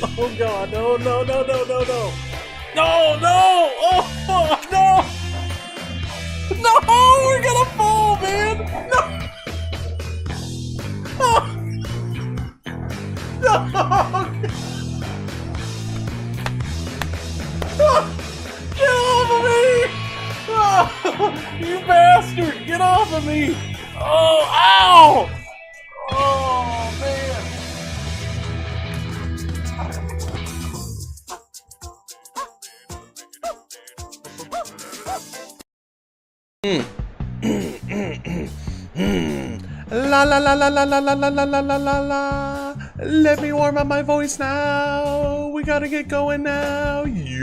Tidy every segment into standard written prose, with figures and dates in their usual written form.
Oh god, no, no, no, no, no, no. No, no! Oh, no! No, we're gonna fall, man! No! Oh. No! Oh. Get off of me! Oh, you bastard! Get off of me! Oh, ow! Oh, man! La la la la la la la la la la la la la. Let me warm up my voice now. We gotta get going now. Yeah.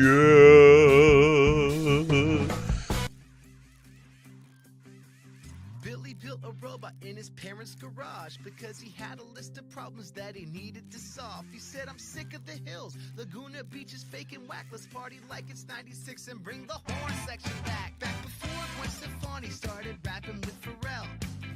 Billy built a robot in his parents' garage because he had a list of problems that he needed to solve. He said, I'm sick of the hills, Laguna Beach is fake and whack. Let's party like it's 96 and bring the horn section back. Back before Gwen Stefani started rapping with Pharrell.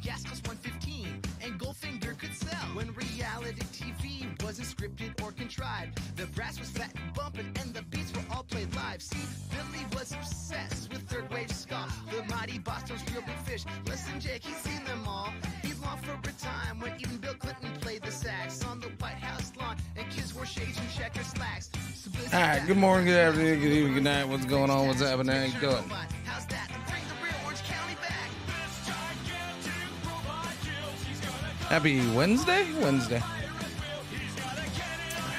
Gas cost 115 and Goldfinger could sell. When reality TV wasn't scripted or contrived, the brass was fat and bumping and the beats were all played live. See, Billy was obsessed with third wave ska, the mighty Boston's Real Big Fish. Listen, Jake, he's seen them all. He longed for a time when even Bill Clinton played the sax on the White House lawn and kids wore shades and checker slacks. So all right, good morning, good afternoon, good evening, good night. What's going on? What's happening? How you doing? How's that? And bring the real Orange County back. Happy Wednesday? Wednesday.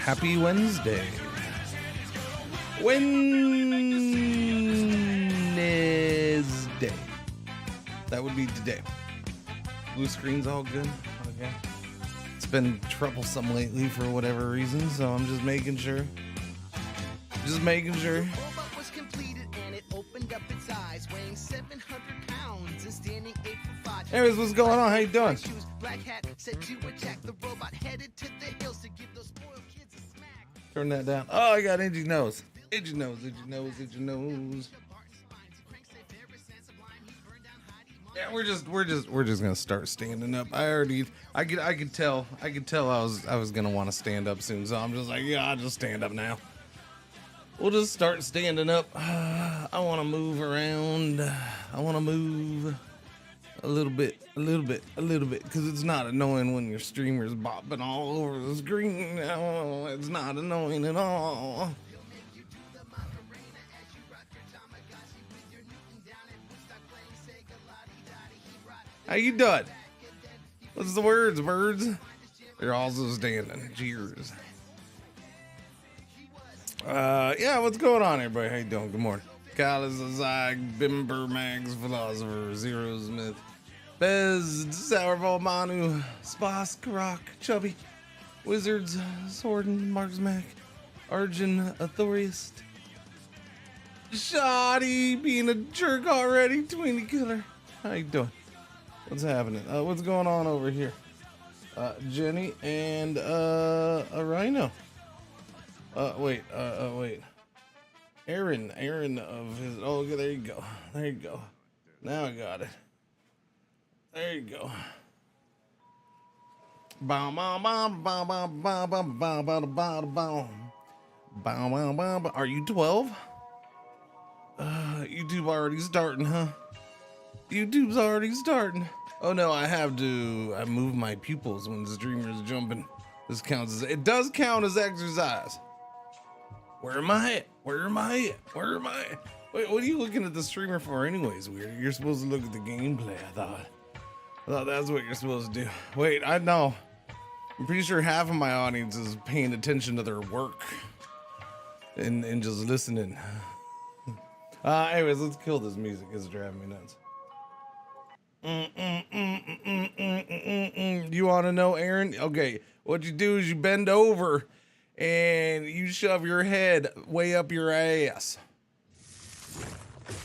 Happy Wednesday. Wednesday. That would be today. Blue screen's all good. Okay. It's been troublesome lately for whatever reason, so I'm just making sure. Just making sure. Robot was completed and it opened up its eyes, weighing 700 pounds and standing 8'5". Anyways, what's going on? How you doing? Shoes, black hat, set to attack. The robot headed to the hills to give those spoiled kids a smack. Turn that down. Oh, I got itchy nose. Itchy nose, itchy nose, itchy nose. Yeah, we're just gonna start standing up. I could tell I was gonna want to stand up soon, so I'm just like, yeah, I'll just stand up now. We'll just start standing up. I want to move around. I want to move a little bit, because it's not annoying when your streamer's bopping all over the screen. No, it's not annoying at all. How you doing? What's the words, birds? They're also standing. Cheers. Yeah, what's going on, everybody? How you doing? Good morning. Kyle is a Zag, Bimber, Mags, Philosopher, Zero Smith, Bez, Sourfall, Manu, Sposk, Rock, Chubby, Wizards, Sorden, Marks Mac, Arjun, Authorist, Shoddy, being a jerk already, Tweenie Killer. How you doing? What's happening? What's going on over here? Jenny and a Rhino. Wait. Aaron of his. Oh, there you go. There you go. Now I got it. There you go. Are you 12? YouTube already starting, huh? YouTube's already starting. Oh no, I move my pupils when the streamer's jumping. This counts as, it does count as exercise. Where am I at? Where am I at? Where am I at? Wait, what are you looking at the streamer for anyways, weird? You're supposed to look at the gameplay, I thought that's what you're supposed to do. Wait, I know. I'm pretty sure half of my audience is paying attention to their work and just listening. Anyways, let's kill this music. It's driving me nuts. You want to know, Aaron? Okay, what you do is you bend over and you shove your head way up your ass.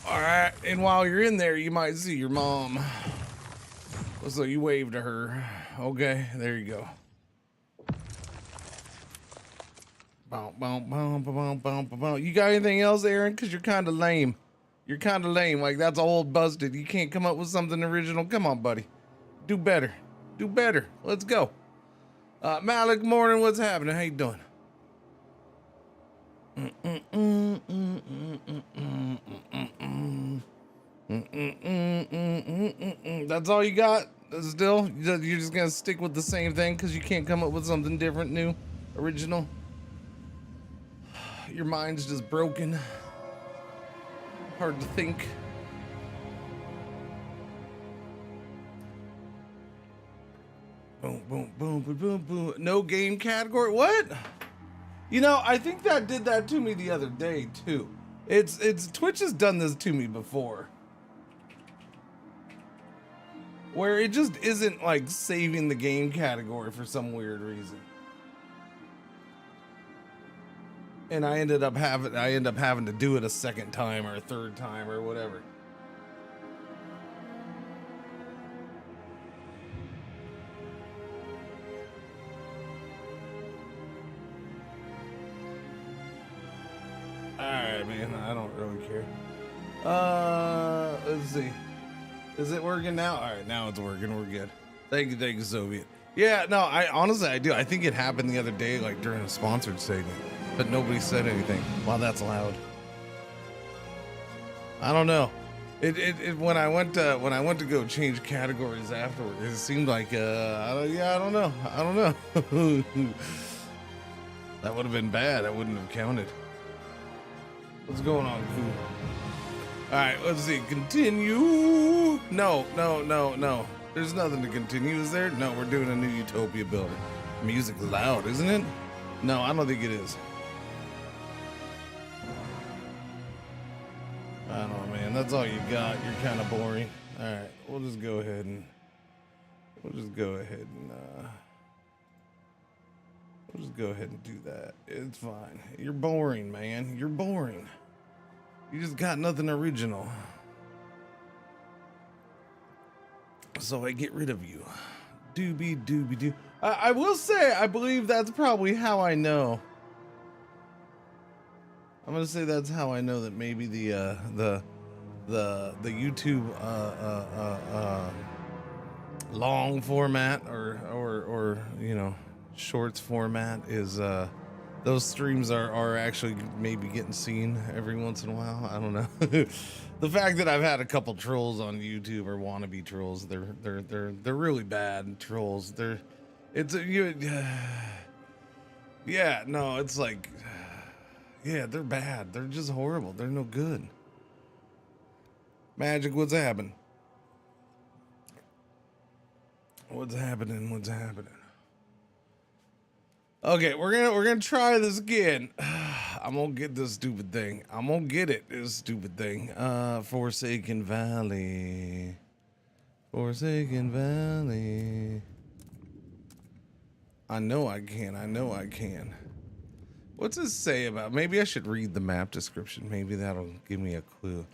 All right, and while you're in there, you might see your mom. So you wave to her. Okay, there you go. You got anything else, Aaron? Because you're kind of lame. You're kind of lame. Like, that's old busted. You can't come up with something original. Come on, buddy. Do better. Do better. Let's go. Malik, morning. What's happening? How you doing? That's all you got? Still? You're just gonna stick with the same thing because you can't come up with something different, new, original? Your mind's just broken. Hard to think. Boom, boom, boom, boom, boom, boom. No game category? What? You know, I think that did that to me the other day too. It's Twitch has done this to me before. Where it just isn't like saving the game category for some weird reason. And I end up having to do it a second time or a third time or whatever. Alright, man, I don't really care. Let's see. Is it working now? Alright, now it's working, we're good. Thank you, Soviet. Yeah, no, I honestly I do. I think it happened the other day, like during a sponsored segment. But nobody said anything. Wow, that's loud. I don't know. When I went to go change categories afterward, it seemed like I don't know. That would have been bad. I wouldn't have counted. What's going on, Cool? All right, let's see. Continue. No. There's nothing to continue, is there? No, we're doing a new Utopia building. Music's loud, isn't it? No, I don't think it is. I don't know, man. That's all you got. You're kind of boring. All right, we'll just go ahead and do that. It's fine. You're boring, man. You're boring. You just got nothing original. So I get rid of you. Doobie doo. I will say, I believe that's probably how I know. I'm gonna say that's how I know that maybe the YouTube long format or you know, shorts format is those streams are actually maybe getting seen every once in a while. I don't know. The fact that I've had a couple trolls on YouTube or wannabe trolls, they're really bad trolls. Yeah, no, it's like, yeah, they're bad. They're just horrible. They're no good. Magic, what's happening? What's happening? Okay, we're gonna try this again. I'm gonna get this stupid thing. I'm gonna get it. This stupid thing. Forsaken Valley. I know I can. What's this say about? Maybe I should read the map description. Maybe that'll give me a clue.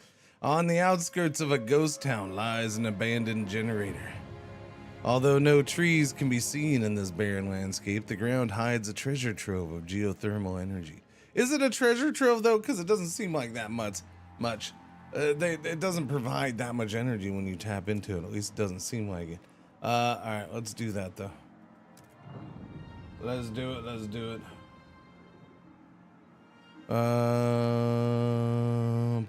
On the outskirts of a ghost town lies an abandoned generator. Although no trees can be seen in this barren landscape, the ground hides a treasure trove of geothermal energy. Is it a treasure trove though? Because it doesn't seem like that much. It doesn't provide that much energy when you tap into it. At least it doesn't seem like it. All right, let's do that though. Let's do it.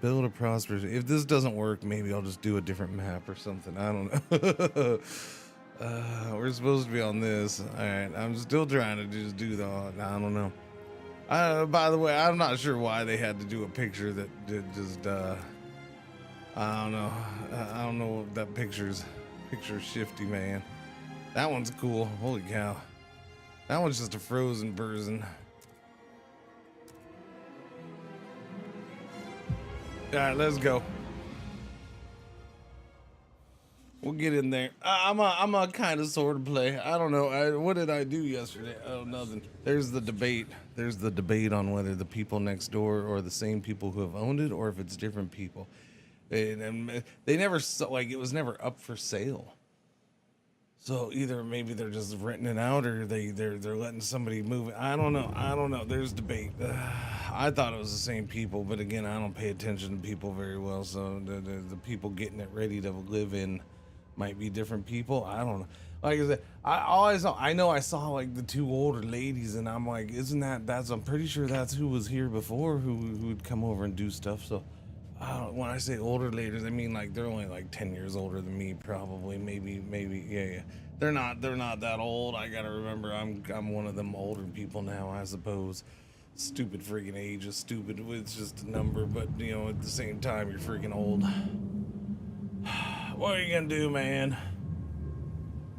Build a prosperous. If this doesn't work, maybe I'll just do a different map or something. I don't know. We're supposed to be on this. All right, I'm still trying to just do the. I don't know. By the way, I'm not sure why they had to do a picture that did just. I don't know. I don't know if that picture's shifty, man. That one's cool. Holy cow. That one's just a frozen person. All right, let's go. We'll get in there. I'm a kind of sort of play. I don't know. What did I do yesterday? Oh, nothing. There's the debate. There's the debate on whether the people next door are the same people who have owned it or if it's different people. And they never like it was never up for sale. So either maybe they're just renting it out or they're letting somebody move it. I don't know. There's debate. I thought it was the same people, but again, I don't pay attention to people very well. So the people getting it ready to live in Might be different people. I don't know. Like I said, I know I saw like the two older ladies, and I'm like, isn't that's I'm pretty sure that's who was here before, who'd come over and do stuff. So when I say older ladies, I mean like they're only like 10 years older than me, probably, maybe, yeah. They're not that old. I gotta remember, I'm one of them older people now, I suppose. Stupid freaking age is stupid. It's just a number, but you know, at the same time, you're freaking old. What are you gonna do, man?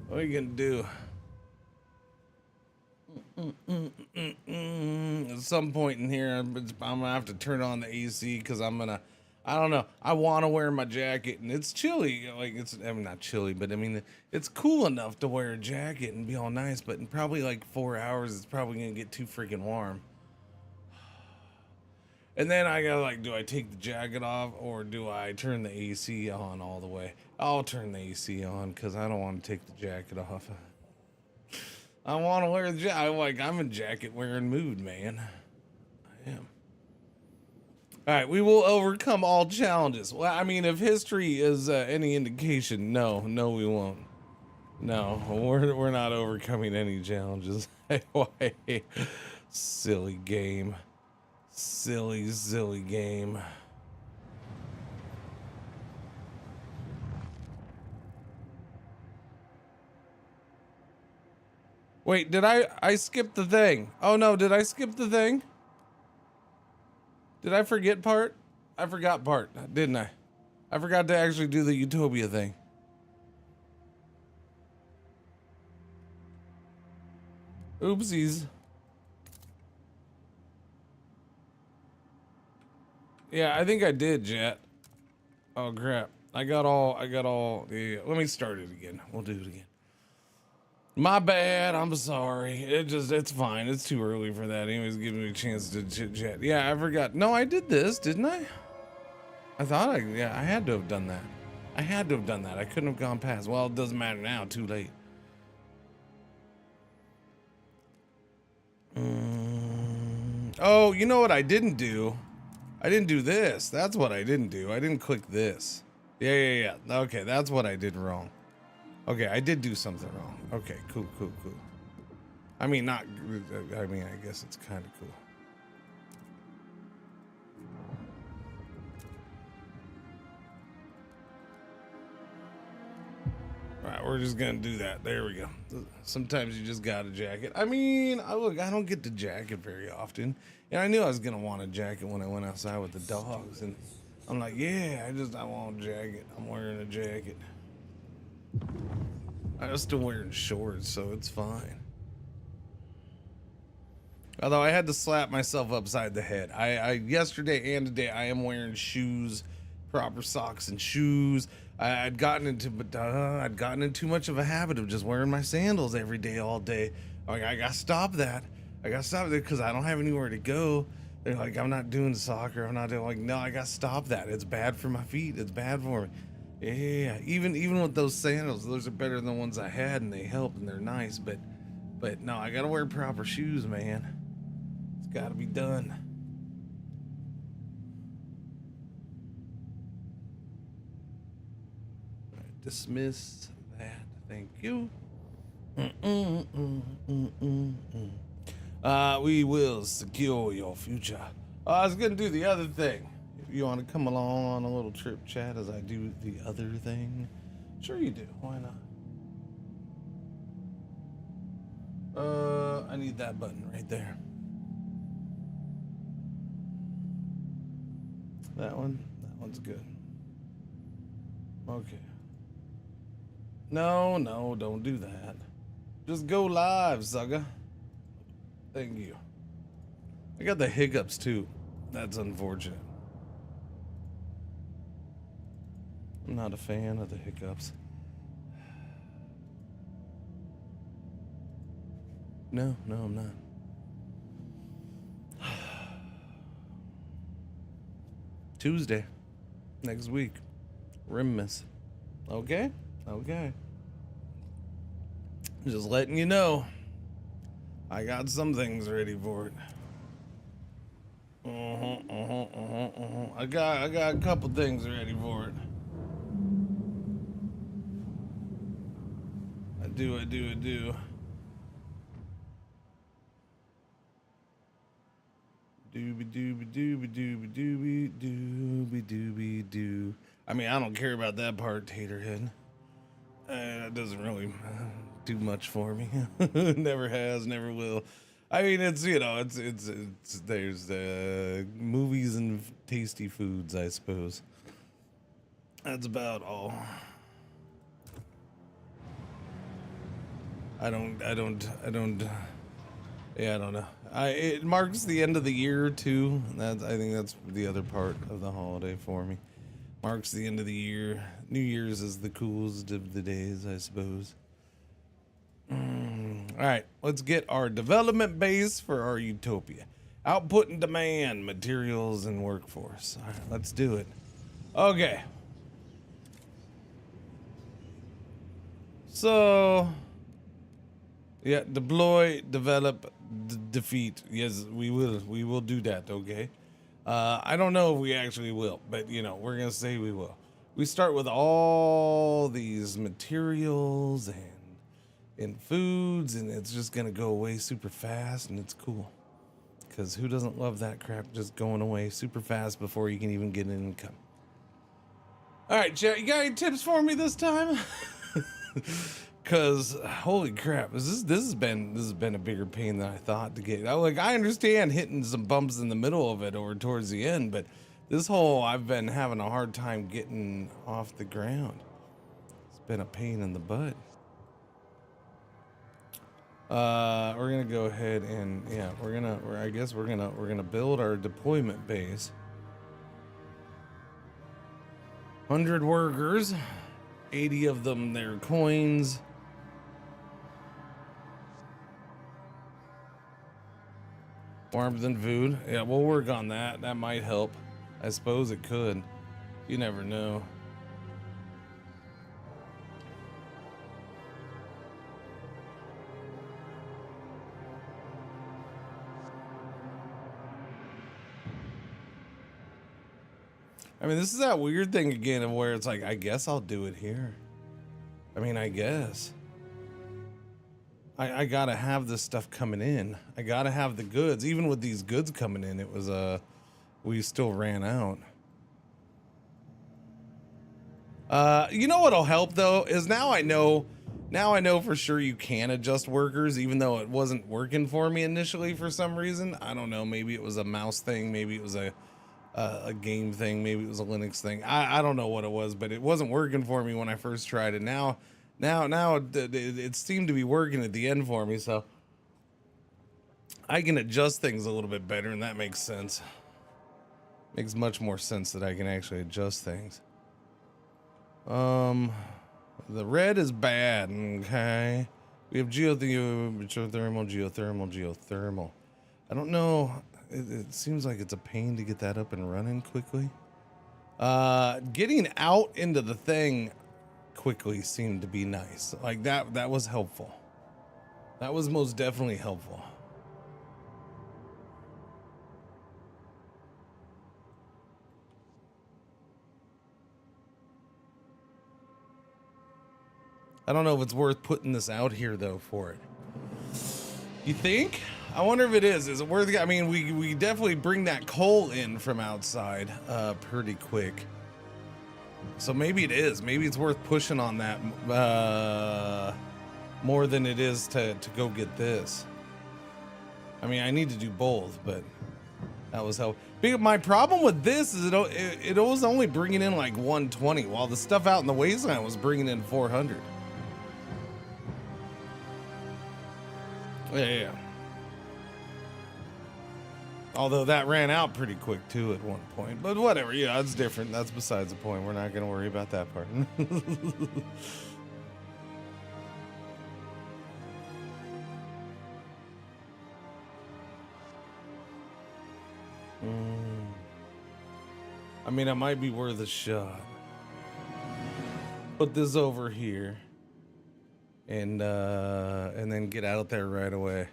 What are you gonna do? At some point in here, I'm gonna have to turn on the AC because I don't know. I want to wear my jacket, and it's chilly. Like I mean, not chilly, but I mean, it's cool enough to wear a jacket and be all nice. But in probably like 4 hours, it's probably gonna get too freaking warm. And then I gotta like, do I take the jacket off or do I turn the AC on all the way? I'll turn the AC on because I don't want to take the jacket off. I want to wear the jacket. I'm in jacket wearing mood, man. I am. All right, we will overcome all challenges. Well, I mean, if history is any indication, no, we won't. No, we're not overcoming any challenges. Why? Silly game. Silly game. Wait, did I skip the thing? Oh no, did I skip the thing? Did I forget part? I forgot part, didn't I? I forgot to actually do the Utopia thing. Oopsies. Yeah, I think I did, Jet. Oh crap. I got all, yeah, let me start it again. We'll do it again. My bad, I'm sorry. It's fine. It's too early for that. Anyways, giving me a chance to chit chat. Yeah, I forgot. No, I did this, didn't I? I thought I had to have done that. I had to have done that. I couldn't have gone past. Well, it doesn't matter now, too late. Oh, you know what I didn't do? I didn't do this. That's what I didn't do. I didn't click this. Yeah. Okay, that's what I did wrong. Okay, I did do something wrong. Okay, cool. I mean, I guess it's kind of cool. All right, we're just gonna do that. There we go. Sometimes you just got a jacket. I mean, look, I don't get the jacket very often. And I knew I was gonna want a jacket when I went outside with the dogs. And I'm like, yeah, I want a jacket. I'm wearing a jacket. I was still wearing shorts, so it's fine. Although I had to slap myself upside the head. Yesterday and today, I am wearing shoes, proper socks and shoes. I'd gotten into too much of a habit of just wearing my sandals every day, all day. Like, I gotta stop that. Because I don't have anywhere to go. They're like, I'm not doing soccer. I'm not doing, like, no, I gotta stop that. It's bad for my feet. It's bad for me. Yeah, even with those sandals, those are better than the ones I had, and they help and they're nice. But no, I gotta wear proper shoes, man. It's gotta be done. Dismiss that. Thank you. We will secure your future. I was gonna do the other thing. If you want to come along on a little trip chat as I do the other thing, sure you do. Why not? I need that button right there. That one's good. Okay. No, don't do that. Just go live, sucker. Thank you. I got the hiccups too. That's unfortunate. I'm not a fan of the hiccups. No, I'm not. Tuesday, next week. Rimmas. Okay. Just letting you know. I got some things ready for it. I got a couple things ready for it. do. Dooby dooby doo. I mean, I don't care about that part, Taterhead. It doesn't really do much for me. Never has, never will. I mean, it's, you know, it's there's movies and tasty foods, I suppose. That's about all. I don't know. It marks the end of the year too. I think that's the other part of the holiday for me. Marks the end of the year. New Year's is the coolest of the days, I suppose. All right, let's get our development base for our utopia. Output and demand, materials and workforce. All right, let's do it. Okay. So, yeah, deploy, develop, defeat. Yes, we will do that, okay? I don't know if we actually will, but you know, we're gonna say we will. We start with all these materials and foods, and it's just gonna go away super fast, and it's cool. Because who doesn't love that crap just going away super fast before you can even get an income? All right, chat, you got any tips for me this time? Cause holy crap, this has been a bigger pain than I thought to get. I understand hitting some bumps in the middle of it or towards the end, but this whole I've been having a hard time getting off the ground. It's been a pain in the butt. We're gonna go ahead and yeah, we're gonna build our deployment base. 100 workers, 80 of them they're coins. Warmth and food. Yeah, we'll work on that. That might help. I suppose it could. You never know. I mean, this is that weird thing again of where it's like, I guess I'll do it here. I mean, I guess. I gotta have this stuff coming in. I gotta have the goods. Even with these goods coming in, it was, we still ran out. You know what'll help though, is now I know for sure you can adjust workers, even though it wasn't working for me initially for some reason. I don't know, maybe it was a mouse thing, maybe it was a game thing, maybe it was a Linux thing. I don't know what it was, but it wasn't working for me when I first tried it. Now it seemed to be working at the end for me, so I can adjust things a little bit better, and that makes sense. Makes much more sense that I can actually adjust things. The red is bad, okay? We have geothermal. I don't know. It seems like it's a pain to get that up and running quickly. Getting out into the thing quickly seemed to be nice. Like that was helpful. That was most definitely helpful. I don't know if it's worth putting this out here though for it. You think? I wonder if it is. Is it worth it? I mean, we definitely bring that coal in from outside pretty quick. So maybe it is. Maybe it's worth pushing on that more than it is to go get this. I mean, I need to do both, but that was helpful. My problem with this is it was only bringing in like 120, while the stuff out in the wasteland was bringing in 400. Yeah. Although that ran out pretty quick too at one point, but whatever. Yeah, it's different. That's besides the point. We're not going to worry about that part. I mean, it might be worth a shot. Put this over here, and then get out there right away.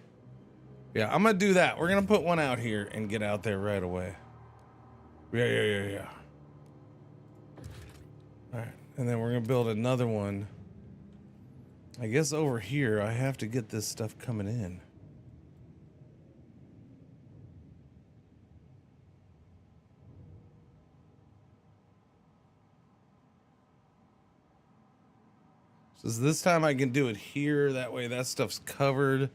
Yeah, I'm gonna do that. We're gonna put one out here and get out there right away. Yeah. All right, and then we're gonna build another one I guess over here I have to get this stuff coming in. So this time I can do it here. That way that stuff's covered.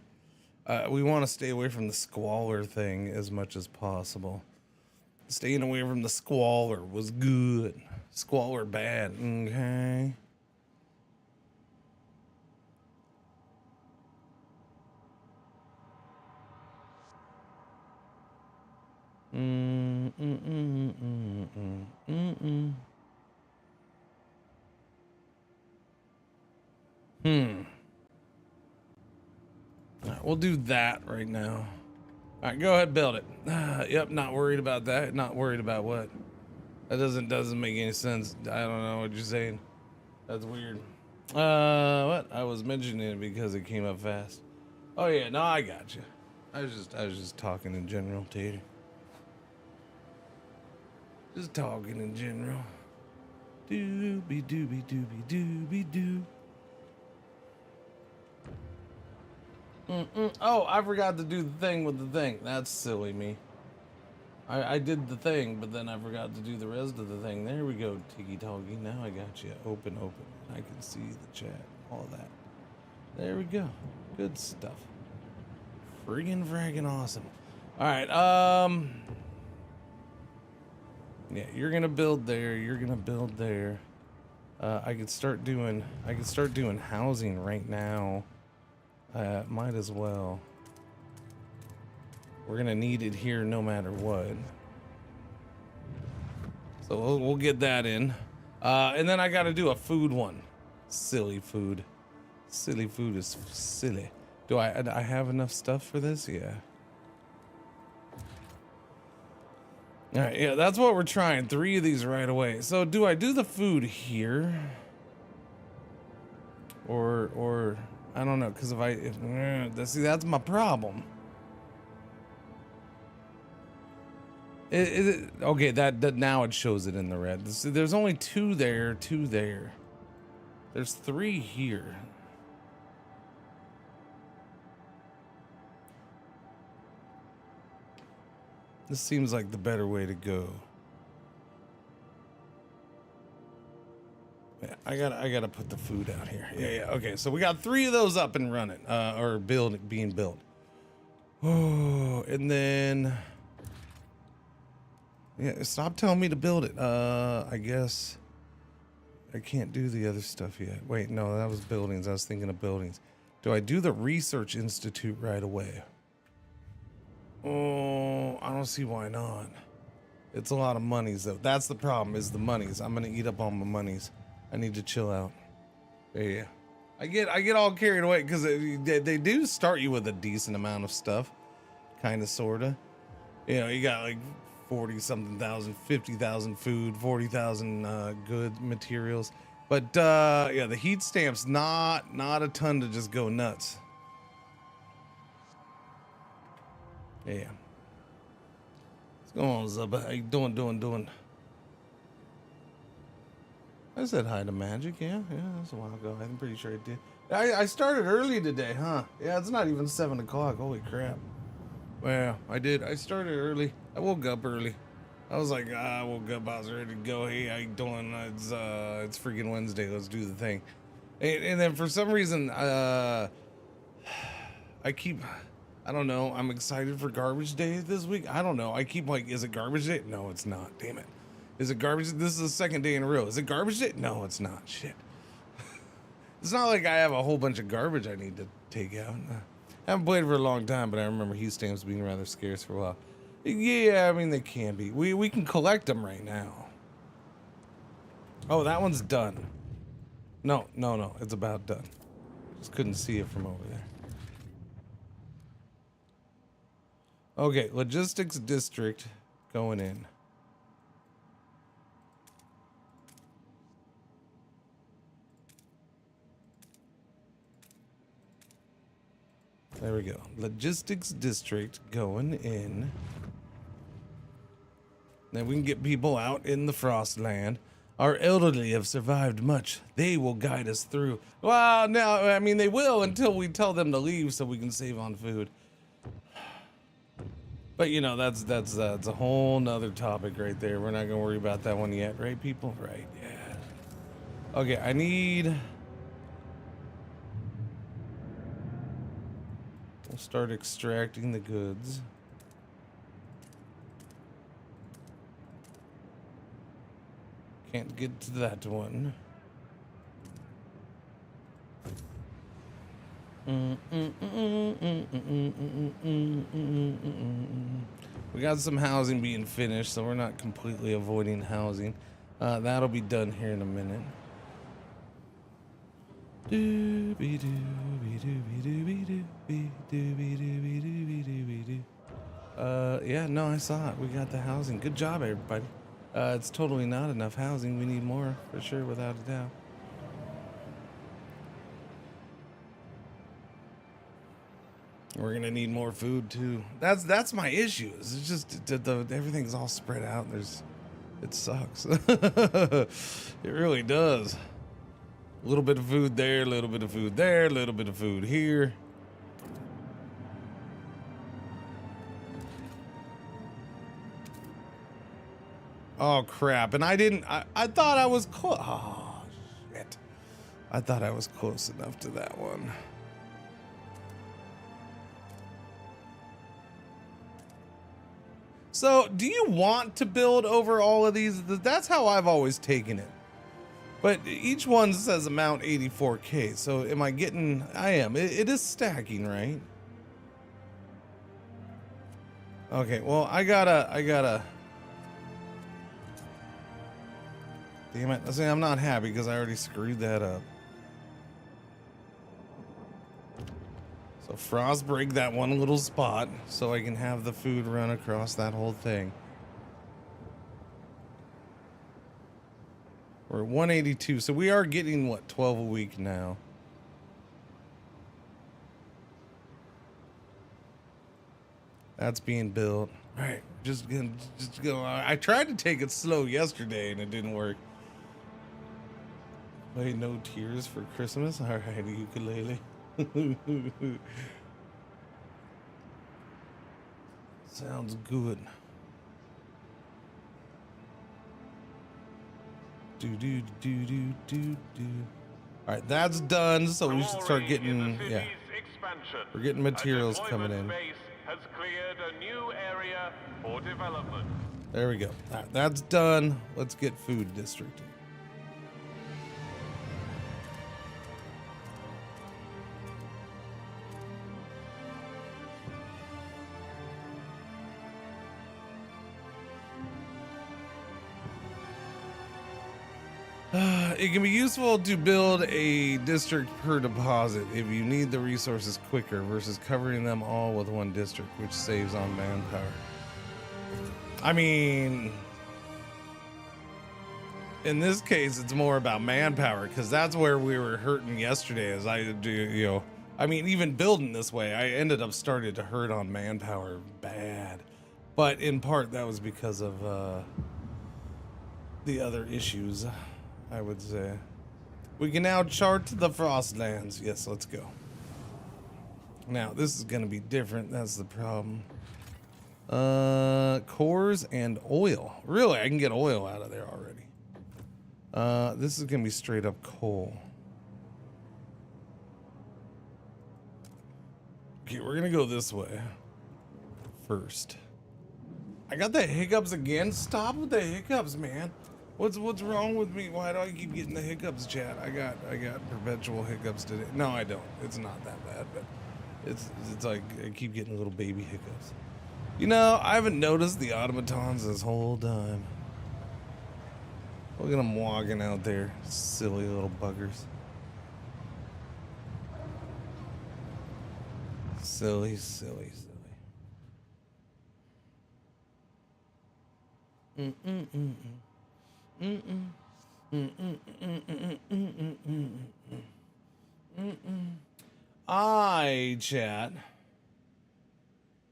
We want to stay away from the squalor thing as much as possible. Staying away from the squalor was good. Squalor bad. Okay. All right, we'll do that right now. All right, go ahead, build it. Yep, not worried about that. Not worried about what? That doesn't make any sense. I don't know what you're saying. That's weird. What? I was mentioning it because it came up fast. Oh yeah, no, I got you. I was just talking in general, Tater. Just talking in general. Doobie doobie doobie doobie doo. Oh, I forgot to do the thing with the thing. That's silly me. I did the thing, but then I forgot to do the rest of the thing. There we go, Tiggy Toggy. Now I got you. Open. I can see the chat. All that. There we go. Good stuff. Friggin' fraggin' awesome. All right. Yeah, you're gonna build there. You're gonna build there. I could start doing housing right now. Might as well. We're gonna need it here no matter what. So we'll get that in. And then I gotta do a food one. Silly food. Silly food is silly. Do I have enough stuff for this? Yeah. All right, yeah, that's what we're trying. 3 of these right away. So do I do the food here? Or I don't know, because see, that's my problem. Okay, that now it shows it in the red. There's only 2 there, 2 there. There's 3 here. This seems like the better way to go. Yeah, I gotta put the food out here. Yeah. Okay, so we got 3 of those up and running, or being built. Oh, and then yeah, stop telling me to build it. I guess I can't do the other stuff yet. Wait, no, that was buildings. I was thinking of buildings. Do I do the research institute right away? Oh, I don't see why not. It's a lot of monies though. That's the problem, is the monies. I'm gonna eat up all my monies. I need to chill out. Yeah. I get all carried away because they do start you with a decent amount of stuff. Kinda sorta. You know, you got like 40 something thousand, 50,000 food, 40,000 good materials. But yeah, the heat stamps not a ton to just go nuts. Yeah. What's going on, Zubba? How you doing? I said hi to Magic, yeah, that's a while ago. I'm pretty sure I did. I started early today, huh? Yeah, it's not even 7 o'clock. Holy crap. Well, I did. I started early. I woke up early. I was like, I woke up, I was ready to go. Hey, how you doing? It's freaking Wednesday. Let's do the thing. And then for some reason, I don't know. I'm excited for garbage day this week. I don't know. I keep like, is it garbage day? No, it's not. Damn it. Is it garbage? This is the 2nd day in a row. Is it garbage day? No, it's not. Shit. It's not like I have a whole bunch of garbage I need to take out. I haven't played for a long time, but I remember heat stamps being rather scarce for a while. Yeah, I mean, they can be. We can collect them right now. Oh, that one's done. No. It's about done. Just couldn't see it from over there. Okay, logistics district going in. There we go. Logistics district going in. Then we can get people out in the Frostland. Our elderly have survived much. They will guide us through. Well, no, I mean, they will until we tell them to leave so we can save on food. But you know, that's a whole nother topic right there. We're not gonna worry about that one yet, right, people? Right, yeah. Okay, I need... We'll start extracting the goods. Can't get to that one. We got some housing being finished, so we're not completely avoiding housing. That'll be done here in a minute. Yeah, no, I saw it. We got the housing. Good job, everybody. It's totally not enough housing. We need more, for sure, without a doubt. We're gonna need more food too. That's my issue. It's just everything's all spread out. It sucks. It really does. A little bit of food there, a little bit of food there, a little bit of food here. Oh crap! And I thought I was close. Oh shit! I thought I was close enough to that one. So, do you want to build over all of these? That's how I've always taken it. But each one says amount 84K. So, am I getting... I am. It is stacking, right? Okay, well, I gotta... Damn it. See, I'm not happy because I already screwed that up. So frost break that one little spot so I can have the food run across that whole thing. We're at 182, so we are getting what, 12 a week now. That's being built. All right, just go. I tried to take it slow yesterday and it didn't work. Wait, no tears for Christmas? All right, ukulele. Sounds good. All right, that's done. So we should start getting, yeah. We're getting materials coming in. Has cleared a new area for development. There we go. All right, that's done. Let's get food districting. It can be useful to build a district per deposit if you need the resources quicker versus covering them all with one district, which saves on manpower. I mean, in this case, it's more about manpower because that's where we were hurting yesterday. As I do, you know, I mean, even building this way, I ended up starting to hurt on manpower bad, but in part that was because of the other issues. I would say. We can now chart the Frostlands. Yes, let's go. Now, this is going to be different. That's the problem. Cores and oil. Really, I can get oil out of there already. This is going to be straight up coal. Okay, we're going to go this way first. I got the hiccups again. Stop with the hiccups, man. What's wrong with me? Why do I keep getting the hiccups, chat? I got perpetual hiccups today. No, I don't. It's not that bad, but it's like I keep getting little baby hiccups. You know, I haven't noticed the automatons this whole time. Look at them walking out there, silly little buggers. Silly. I chat.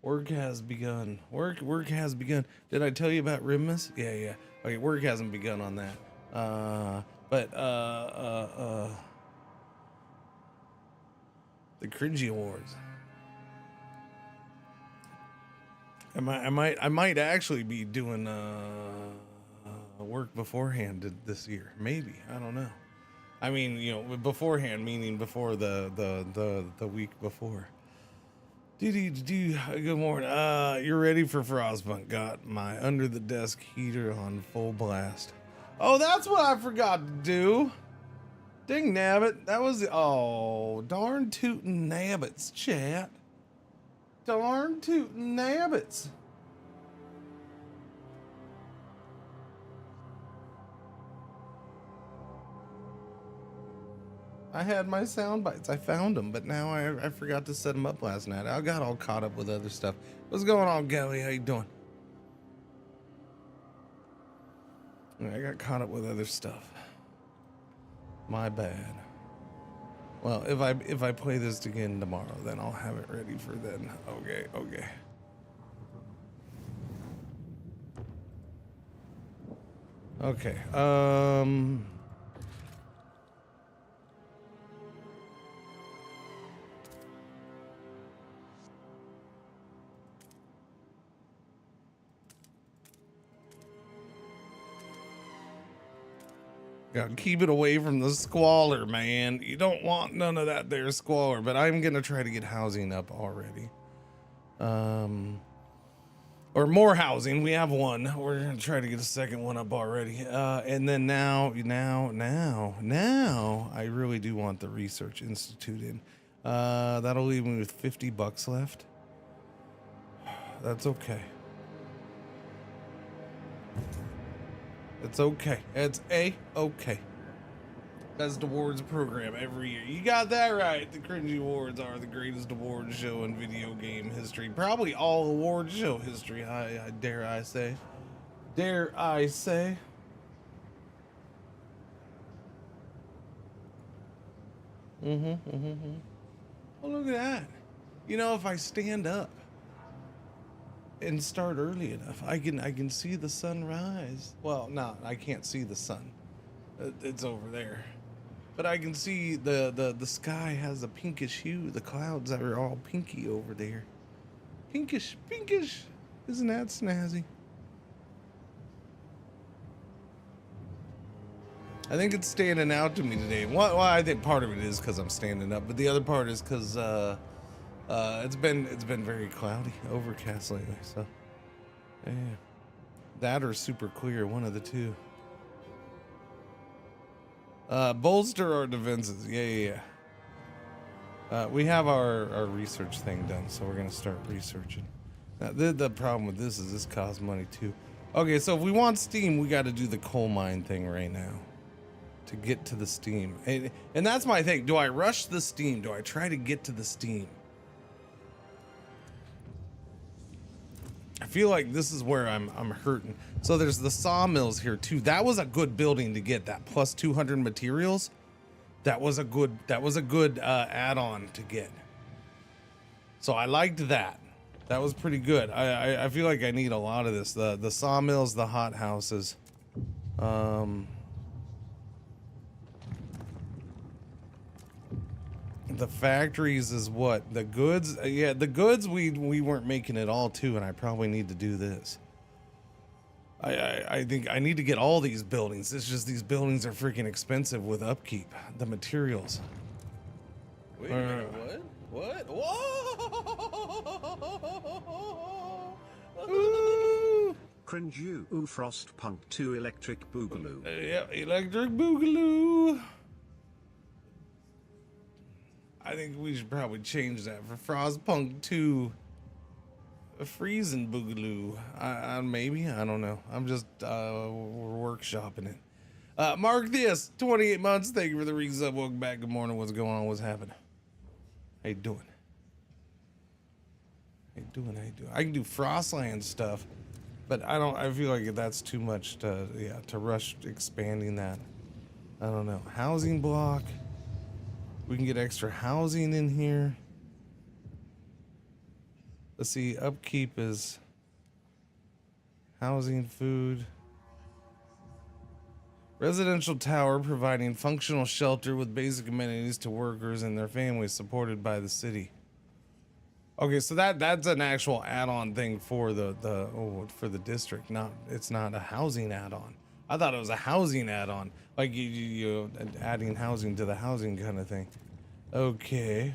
Work has begun. Work has begun. Did I tell you about Rimas? Yeah. Okay, work hasn't begun on that. But the Cringer Awards. I might actually be doing work beforehand this year. Maybe, I don't know. I mean, you know, beforehand meaning before the week before. Good morning. You're ready for Frostpunk? Got my under the desk heater on full blast. Oh, that's what I forgot to do. Ding nabbit. That was the darn tootin' nabbits, chat. Darn tootin' nabbits. I had my sound bites. I found them, but now I forgot to set them up last night. I got all caught up with other stuff. What's going on, Gelly? How you doing? I got caught up with other stuff. My bad. Well, if I play this again tomorrow, then I'll have it ready for then. Okay. Okay. Gotta keep it away from the squalor, man. You don't want none of that there squalor, but I'm gonna try to get housing up already. Or more housing. We have one. We're gonna try to get a second one up already. And then now, I really do want the Research Institute in. That'll leave me with $50 left. That's okay. It's okay. It's okay. Best awards program every year. You got that right. The Cringer Awards are the greatest award show in video game history. Probably all award show history. I dare I say. Dare I say. Oh, look at that. You know, if I stand up and start early enough, I can see the sunrise. Well, no, I can't see the sun. It's over there. But I can see the sky has a pinkish hue. The clouds are all pinky over there. Pinkish. Isn't that snazzy? I think it's standing out to me today. Well, I think part of it is because I'm standing up, but the other part is because it's been very cloudy, overcast lately. So, yeah, that or super clear, one of the two. Bolster our defenses. Yeah. We have our research thing done, so we're gonna start researching. Now, the problem with this is this costs money too. Okay, so if we want steam, we got to do the coal mine thing right now to get to the steam. And that's my thing. Do I rush the steam? Do I try to get to the steam? I feel like this is where I'm hurting. So there's the sawmills here too. That was a good building to get. That plus 200 materials. That was a good add-on to get. So I liked that. That was pretty good. I feel like I need a lot of this. The sawmills, the hot houses. The factories is what? The goods? Yeah, the goods we weren't making it all too, and I probably need to do this. I think I need to get all these buildings. It's just these buildings are freaking expensive with upkeep. The materials. Wait a minute, what? Whoa! Cringer Frostpunk 2 Electric Boogaloo. Yeah, Electric Boogaloo. I think we should probably change that for Frostpunk 2. A freezing Boogaloo. Maybe, I don't know. I'm just we're workshopping it. Mark this 28 months. Thank you for the resub. Welcome back. Good morning. What's going on? What's happening? How you doing? How you doing? I can do Frostland stuff, but I feel like that's too much to rush expanding that. I don't know. Housing block. We can get extra housing in here. Let's see, upkeep is housing, food. Residential tower providing functional shelter with basic amenities to workers and their families, supported by the city. Okay, so that's an actual add-on thing for for the district. It's not a housing add-on. I thought it was a housing add-on, like you adding housing to the housing kind of thing. Okay.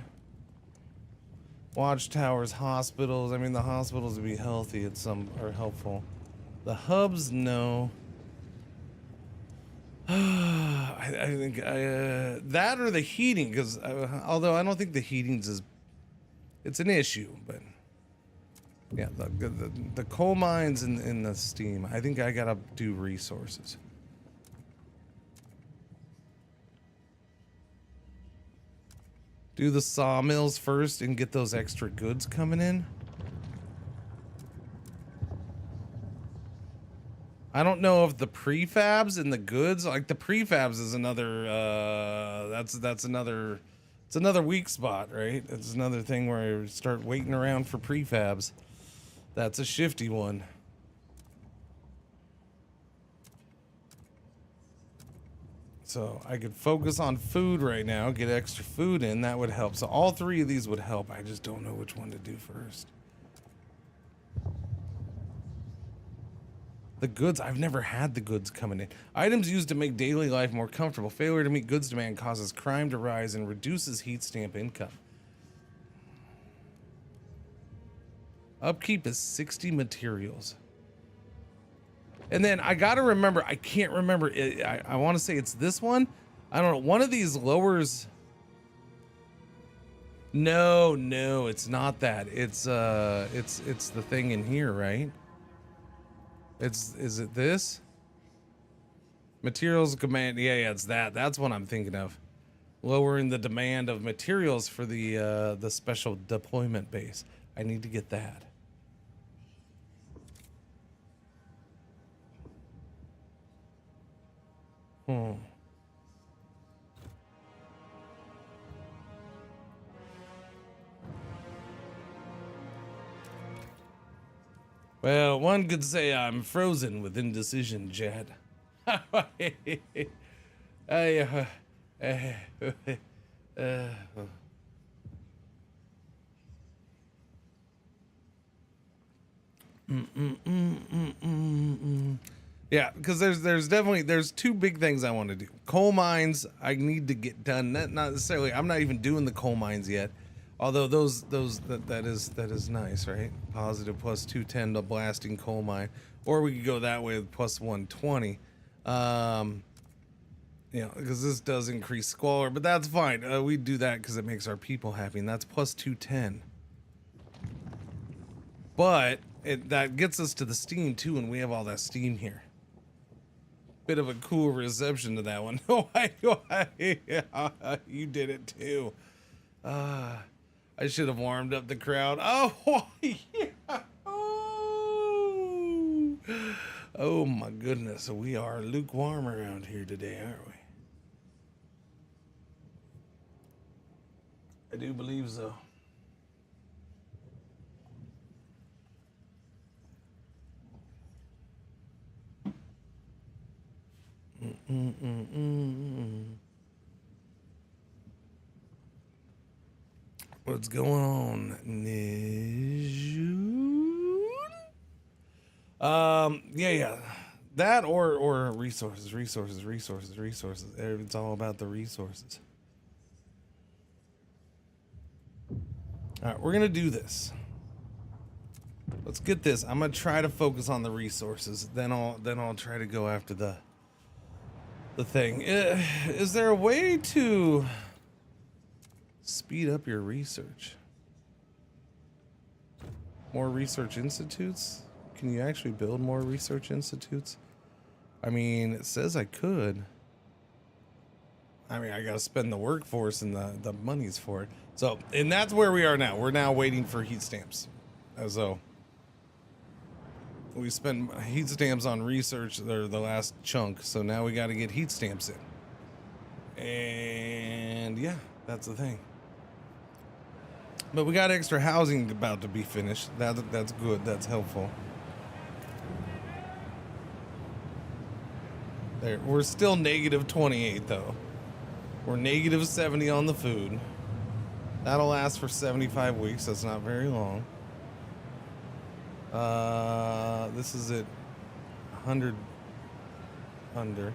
Watchtowers, hospitals. I mean, the hospitals would be healthy at some are helpful. The hubs, no. I think that or the heating, because although I don't think the heating's it's an issue, but yeah, the coal mines and the steam. I think I gotta do resources. Do the sawmills first and get those extra goods coming in. I don't know if the prefabs and the goods, like the prefabs is another, it's another weak spot, right? It's another thing where you start waiting around for prefabs. That's a shifty one. So I could focus on food right now, get extra food in, that would help. So all three of these would help. I just don't know which one to do first. The goods, I've never had the goods coming in. Items used to make daily life more comfortable. Failure to meet goods demand causes crime to rise and reduces heat stamp income. Upkeep is 60 materials. And then I gotta remember, I can't remember, I want to say it's this one. I don't know, one of these lowers. No, it's not that. It's the thing in here, right? Is it this? Materials command, yeah, it's that. That's what I'm thinking of. Lowering the demand of materials for the special deployment base. I need to get that. Well, one could say I'm frozen with indecision, Jad. Yeah, because there's definitely two big things I want to do. Coal mines I need to get done. Not necessarily. I'm not even doing the coal mines yet. Although that is nice, right? Positive plus 210 to blasting coal mine, or we could go that way with plus 120. You know, because this does increase squalor, but that's fine. We do that because it makes our people happy, and that's plus 210. But that gets us to the steam too, and we have all that steam here. Bit of a cool reception to that one. You did it too. I should have warmed up the crowd. Oh, yeah. Oh my goodness. We are lukewarm around here today, aren't we? I do believe so. What's going on, yeah. That or resources. It's all about the resources. All right, we're gonna do this. Let's get this. I'm gonna try to focus on the resources. Then I'll try to go after the thing. Is there a way to speed up your research? More research institutes? Can you actually build more research institutes? I mean, it says I could. I mean, I gotta spend the workforce and the monies for it. So, and that's where we are now. We're now waiting for heat stamps. So we spent heat stamps on research. They're the last chunk. So now we got to get heat stamps in. And yeah, that's the thing. But we got extra housing about to be finished. That's good. That's helpful. There, we're still negative 28 though. We're negative 70 on the food. That'll last for 75 weeks. That's not very long. This is at 100 under.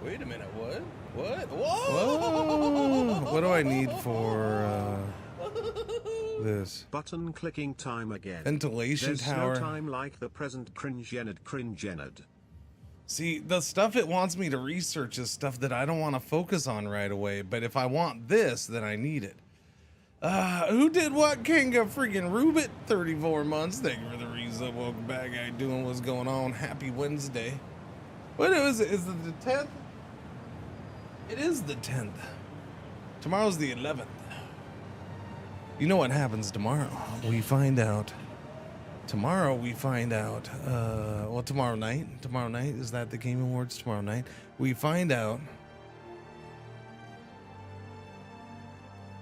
Wait a minute, what? What? Whoa! Whoa! What do I need for this? Button clicking time again. Ventilation There's tower. no time like the present. Cringer. See, the stuff it wants me to research is stuff that I don't want to focus on right away. But if I want this, then I need it. Who did what? Kinga freaking Rubit. 34 months. Thank you for the reason. Welcome back. How you doing? What's going on? Happy Wednesday. What is it? Is it the 10th? It is the 10th. Tomorrow's the 11th. You know what happens tomorrow? We find out. Tomorrow we find out. Well, tomorrow night. Tomorrow night, is that the Game Awards? Tomorrow night we find out.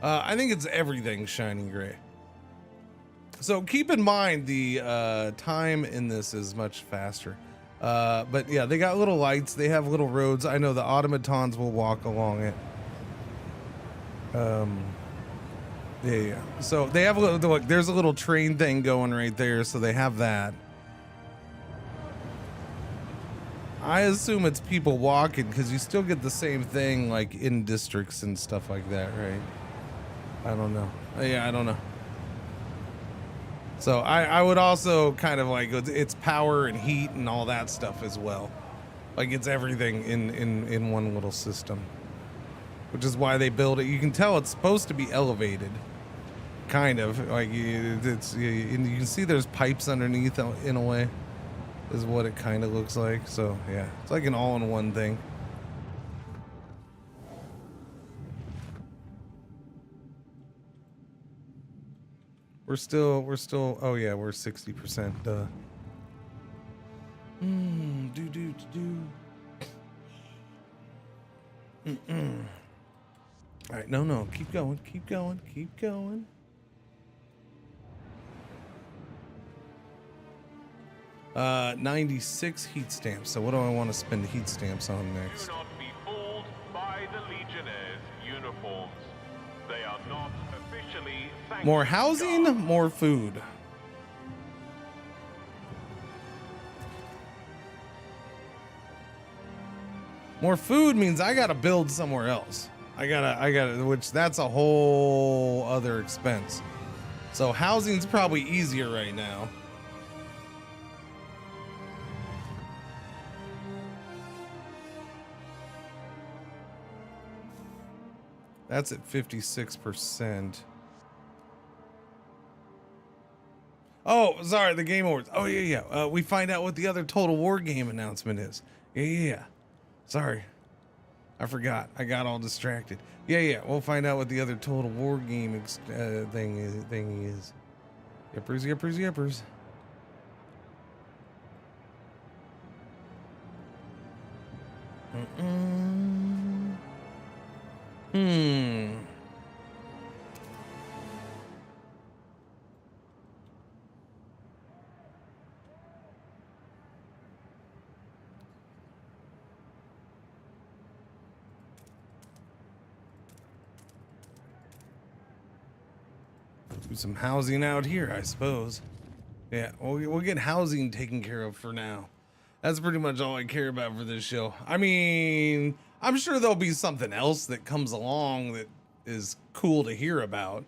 I think it's everything shiny gray. So keep in mind the time in this is much faster. But yeah, they got little lights. They have little roads. I know the automatons will walk along it. Yeah. So they have a little, look, there's a little train thing going right there. So they have that. I assume it's people walking because you still get the same thing like in districts and stuff like that, right? I don't know. Yeah, I don't know. So I would also kind of like, it's power and heat and all that stuff as well. Like it's everything in one little system, which is why they build it. You can tell it's supposed to be elevated, kind of like you can see there's pipes underneath in a way, is what it kind of looks like. So yeah, it's like an all-in-one thing. We're still, oh yeah, we're 60%, do. All right, no, keep going. 96 heat stamps. So what do I want to spend heat stamps on next? Do not be fooled by the Legionnaires' uniforms. They are not officially sanctioned More housing, guards. more food. More food means I gotta build somewhere else. I gotta, which that's a whole other expense. So housing's probably easier right now. That's at 56%. Oh, sorry, the Game Awards. Oh, yeah. We find out what the other Total War game announcement is. Yeah. Sorry. I forgot. I got all distracted. Yeah. We'll find out what the other Total War game thing is. Yippers. Do some housing out here, I suppose. Yeah, we'll get housing taken care of for now. That's pretty much all I care about for this show. I mean, I'm sure there'll be something else that comes along that is cool to hear about.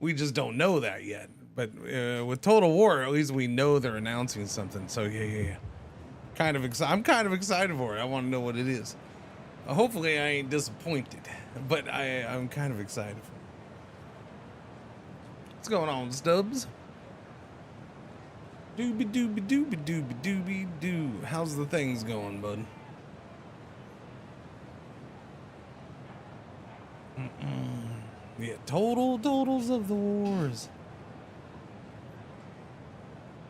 We just don't know that yet. But with Total War, at least we know they're announcing something. So yeah. I'm kind of excited for it. I want to know what it is. Hopefully I ain't disappointed, but I'm kind of excited for it. What's going on, Stubbs? Doobie-doo. How's the things going, bud? Yeah, totals of the wars.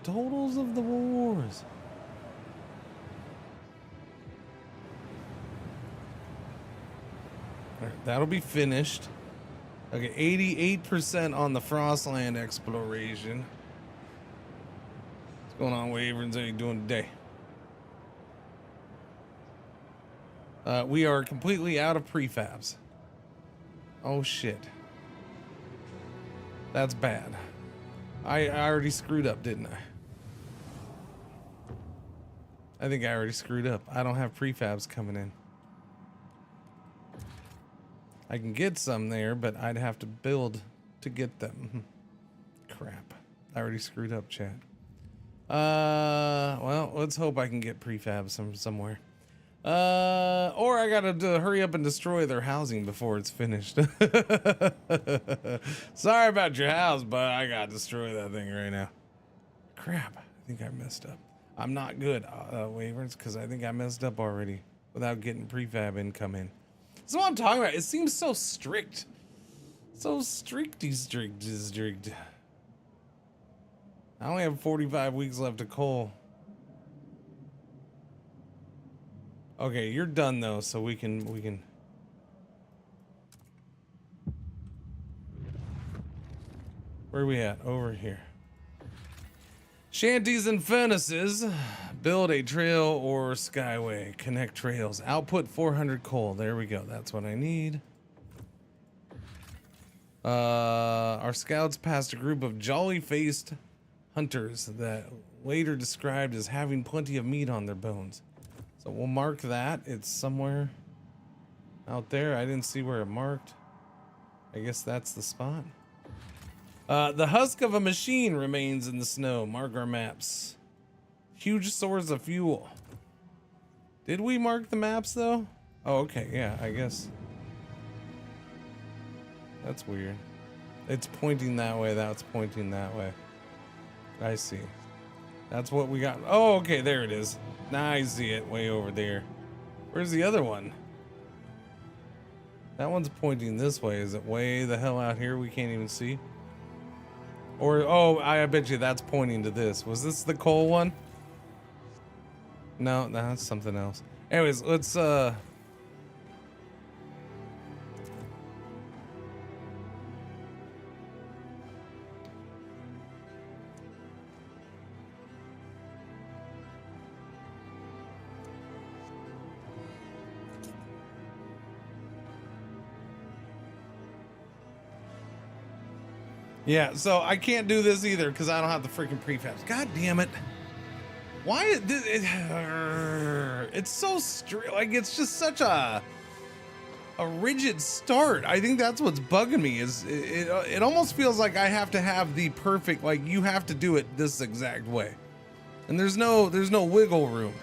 Totals of the wars. All right, that'll be finished. Okay, 88% on the Frostland exploration. What's going on, Waverns? How you doing today? We are completely out of prefabs. Oh shit. That's bad. I already screwed up, didn't I? I think I already screwed up. I don't have prefabs coming in. I can get some there, but I'd have to build to get them. Crap. I already screwed up, chat. Well, let's hope I can get prefabs from somewhere. Or I gotta hurry up and destroy their housing before it's finished. Sorry about your house, but I gotta destroy that thing right now. Crap, I think I messed up. I'm not good, waivers, because I think I messed up already without getting prefab income in. That's what I'm talking about. It seems so strict. So strict. I only have 45 weeks left of coal. Okay, you're done though, so we can. Where are we at? Over here. Shanties and furnaces. Build a trail or skyway. Connect trails. Output 400 coal. There we go. That's what I need. Our scouts passed a group of jolly-faced hunters that later described as having plenty of meat on their bones. So we'll mark that. It's somewhere out there. I didn't see where it marked. I guess that's the spot. The husk of a machine remains in the snow. Mark our maps. Huge source of fuel. Did we mark the maps though? Oh, okay. Yeah, I guess. That's weird. It's pointing that way. That's pointing that way. I see. That's what we got. Oh, okay. There it is. Now I see it way over there. Where's the other one? That one's pointing this way. Is it way the hell out here we can't even see? Or, oh, I bet you that's pointing to this. Was this the coal one? No, that's something else. Anyways, let's, yeah, so I can't do this either because I don't have the freaking prefabs. God damn it. Why is this? It's so strict. Like, it's just such a rigid start. I think that's what's bugging me is it almost feels like I have to have the perfect, like, you have to do it this exact way. And there's no wiggle room.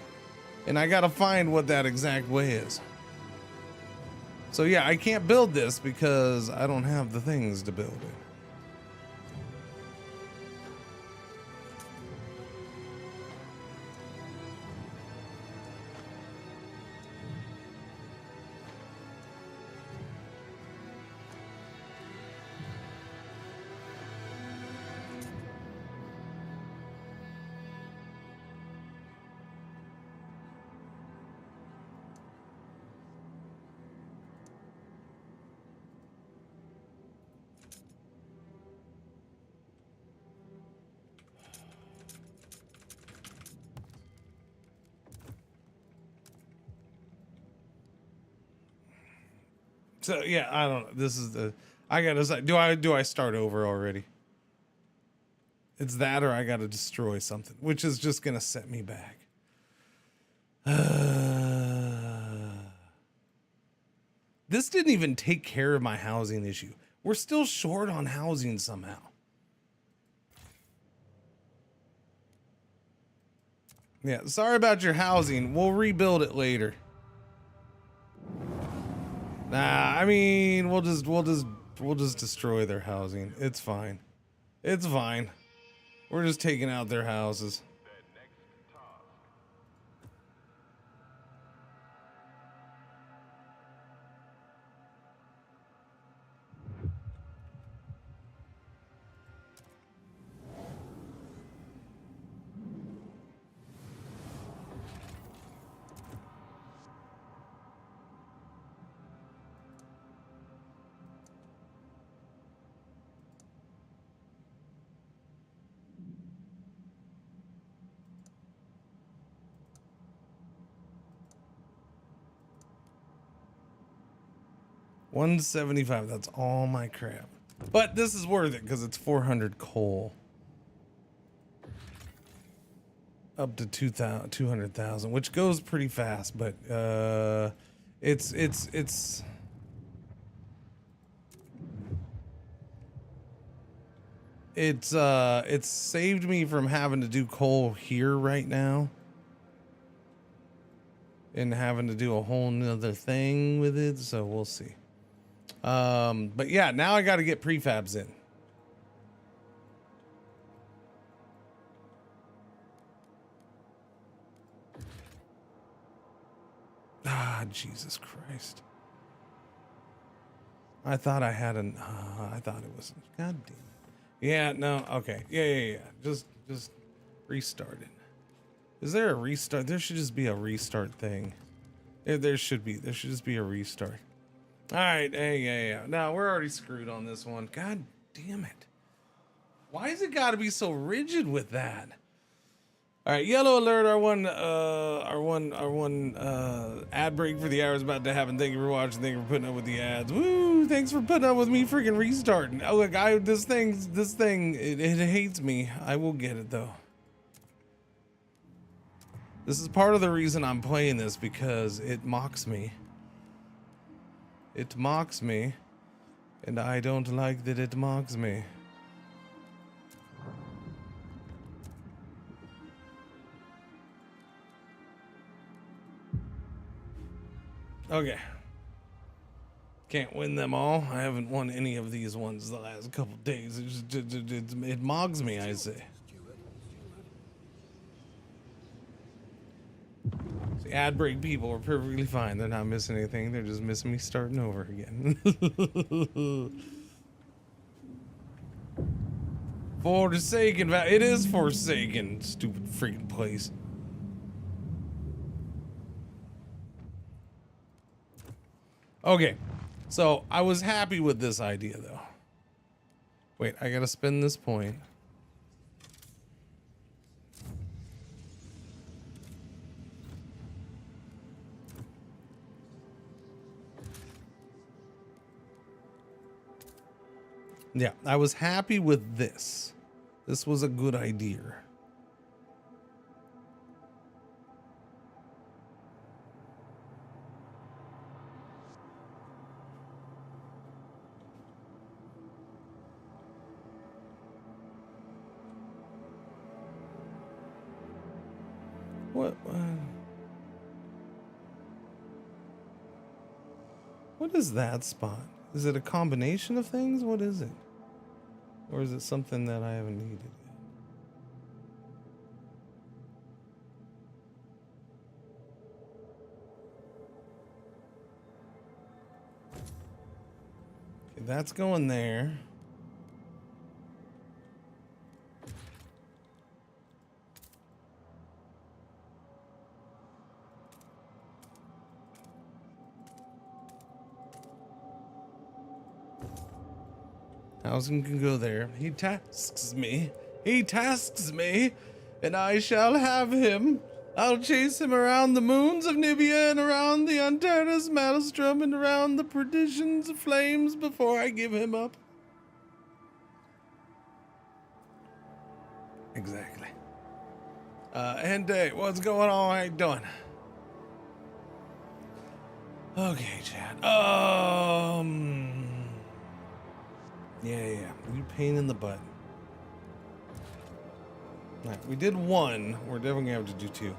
And I got to find what that exact way is. So yeah, I can't build this because I don't have the things to build it. So yeah, I don't know. This is the I gotta decide. Do I start over already? It's that or I gotta destroy something, which is just gonna set me back. This didn't even take care of my housing issue. We're still short on housing somehow. Yeah, sorry about your housing. We'll rebuild it later. Nah, I mean, we'll just destroy their housing. It's fine. It's fine. We're just taking out their houses. 175. That's all my crap. But this is worth it because it's 400 coal. Up to 200,000, which goes pretty fast, but it's saved me from having to do coal here right now and having to do a whole nother thing with it, so we'll see. But yeah, now I got to get prefabs in. Ah, Jesus Christ. I thought I had an, I thought it was, God damn it. Yeah, no, okay. Yeah. Just restart it. Is there a restart? There should just be a restart thing. There should just be a restart. All right, yeah. No, we're already screwed on this one. God damn it. Why has it got to be so rigid with that? All right, yellow alert. Our one ad break for the hour is about to happen. Thank you for watching. Thank you for putting up with the ads. Woo! Thanks for putting up with me freaking restarting. Oh, look, this thing, it hates me. I will get it though. This is part of the reason I'm playing this, because it mocks me. It mocks me, and I don't like that it mocks me. Okay. Can't win them all. I haven't won any of these ones the last couple days. It mogs me, I say. The ad break people are perfectly fine. They're not missing anything. They're just missing me starting over again. Forsaken. It is Forsaken. Stupid freaking place. Okay, so I was happy with this idea though. Wait, I gotta spin this point. Yeah, I was happy with this. This was a good idea. What is that spot? Is it a combination of things? What is it? Or is it something that I haven't needed yet? Okay, that's going there. Housing can go there. He tasks me, and I shall have him. I'll chase him around the moons of Nibia and around the Unternus Maelstrom and around the perditions of flames before I give him up. Exactly. And what's going on? How you doing? Okay, chat. Yeah. You pain in the butt. All right, we did one. We're definitely gonna have to do two.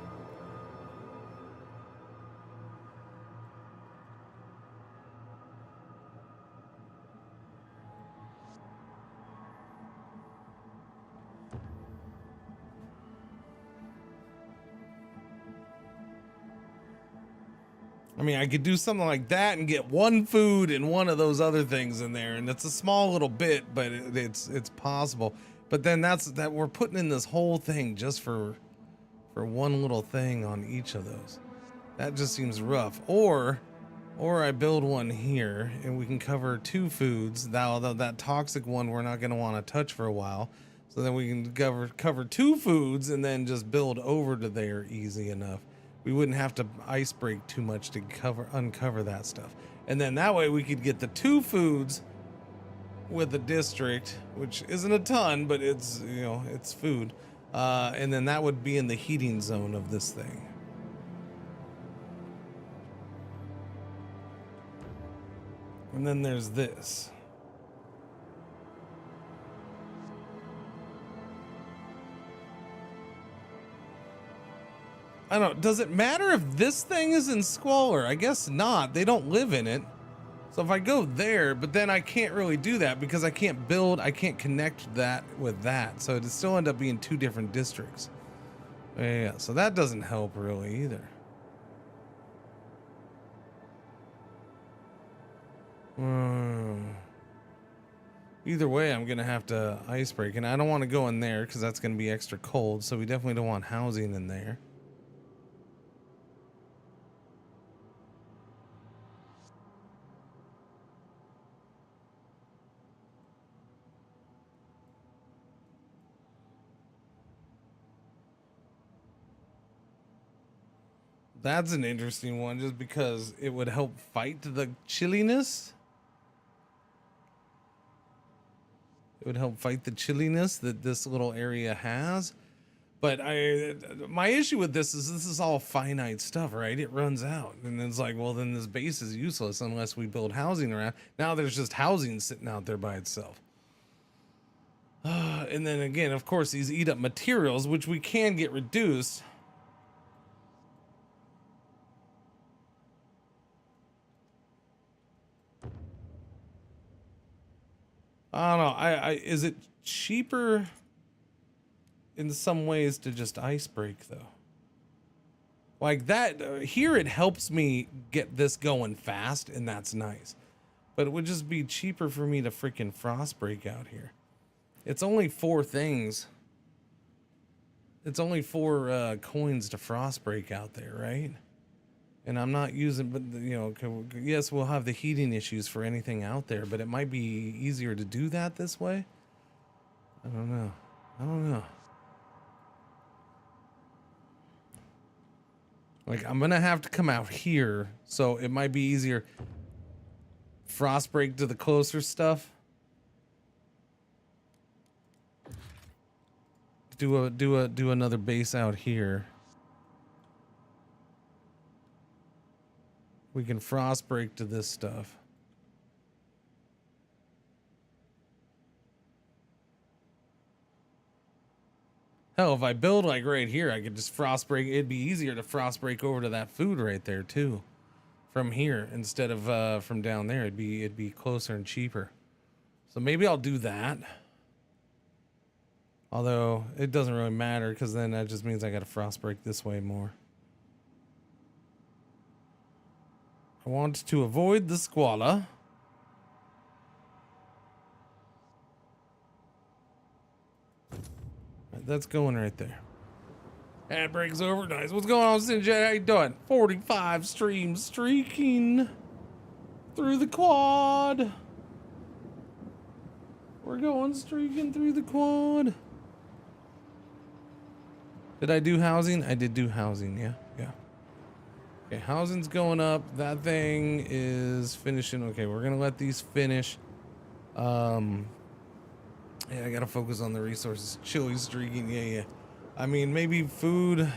I mean, I could do something like that and get one food and one of those other things in there, and it's a small little bit, but it's possible. But then that we're putting in this whole thing just for one little thing on each of those. That just seems rough. Or I build one here and we can cover two foods. That toxic one we're not going to want to touch for a while. So then we can cover two foods and then just build over to there easy enough. we wouldn't have to ice break too much to uncover that stuff. And then that way we could get the 2 foods with the district, which isn't a ton, but it's, you know, it's food. And then that would be in the heating zone of this thing. And then there's this. I don't know, does it matter if this thing is in Squalor? I guess not. They don't live in it. So if I go there, but then I can't really do that because I can't build, I can't connect that with that. So it still end up being 2 different districts. Yeah, so that doesn't help really either. Either way, I'm gonna have to ice break, and I don't want to go in there because that's gonna be extra cold. So we definitely don't want housing in there. That's an interesting one, just because it would help fight the chilliness. It would help fight the chilliness that this little area has. But my issue with this is all finite stuff, right? It runs out, and it's like, well, then this base is useless unless we build housing around. Now there's just housing sitting out there by itself. And then again, of course, these eat up materials, which we can get reduced. I don't know. Is it cheaper in some ways to just ice break though? Like that here, it helps me get this going fast, and that's nice. But it would just be cheaper for me to freaking frost break out here. It's only 4 things. It's only 4 coins to frost break out there, right? And I'm not using, but you know, yes, we'll have the heating issues for anything out there, but it might be easier to do that this way. I don't know. I don't know. Like, I'm gonna have to come out here, so it might be easier. Frost break to the closer stuff. Do another base out here. We can frost break to this stuff. Hell, if I build like right here, I could just frost break. It'd be easier to frost break over to that food right there too, from here instead of from down there. It'd be closer and cheaper. So maybe I'll do that. Although it doesn't really matter because then that just means I got to frost break this way more. I want to avoid the squalor. Right, that's going right there. Ad breaks over. Nice. What's going on, Sinjay? How you doing? 45 streams streaking through the quad. We're going streaking through the quad. Did I do housing? I did do housing. Yeah. Okay, housing's going up. That thing is finishing. Okay, we're gonna let these finish. Yeah, I gotta focus on the resources. Chili streaking. Yeah. I mean, maybe food.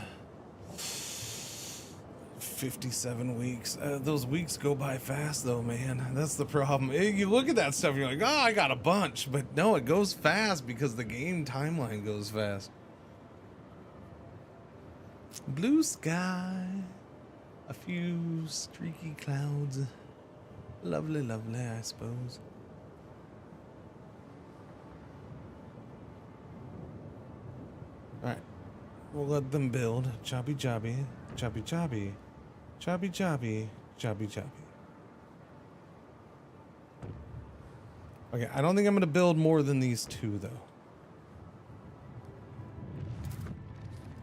57 weeks. Those weeks go by fast, though, man. That's the problem. You look at that stuff, you're like, oh, I got a bunch, but no, it goes fast because the game timeline goes fast. Blue sky. A few streaky clouds. Lovely, lovely, I suppose. Alright. We'll let them build. Choppy, choppy. Choppy, choppy. Choppy, choppy. Choppy, choppy. Okay, I don't think I'm going to build more than these 2, though.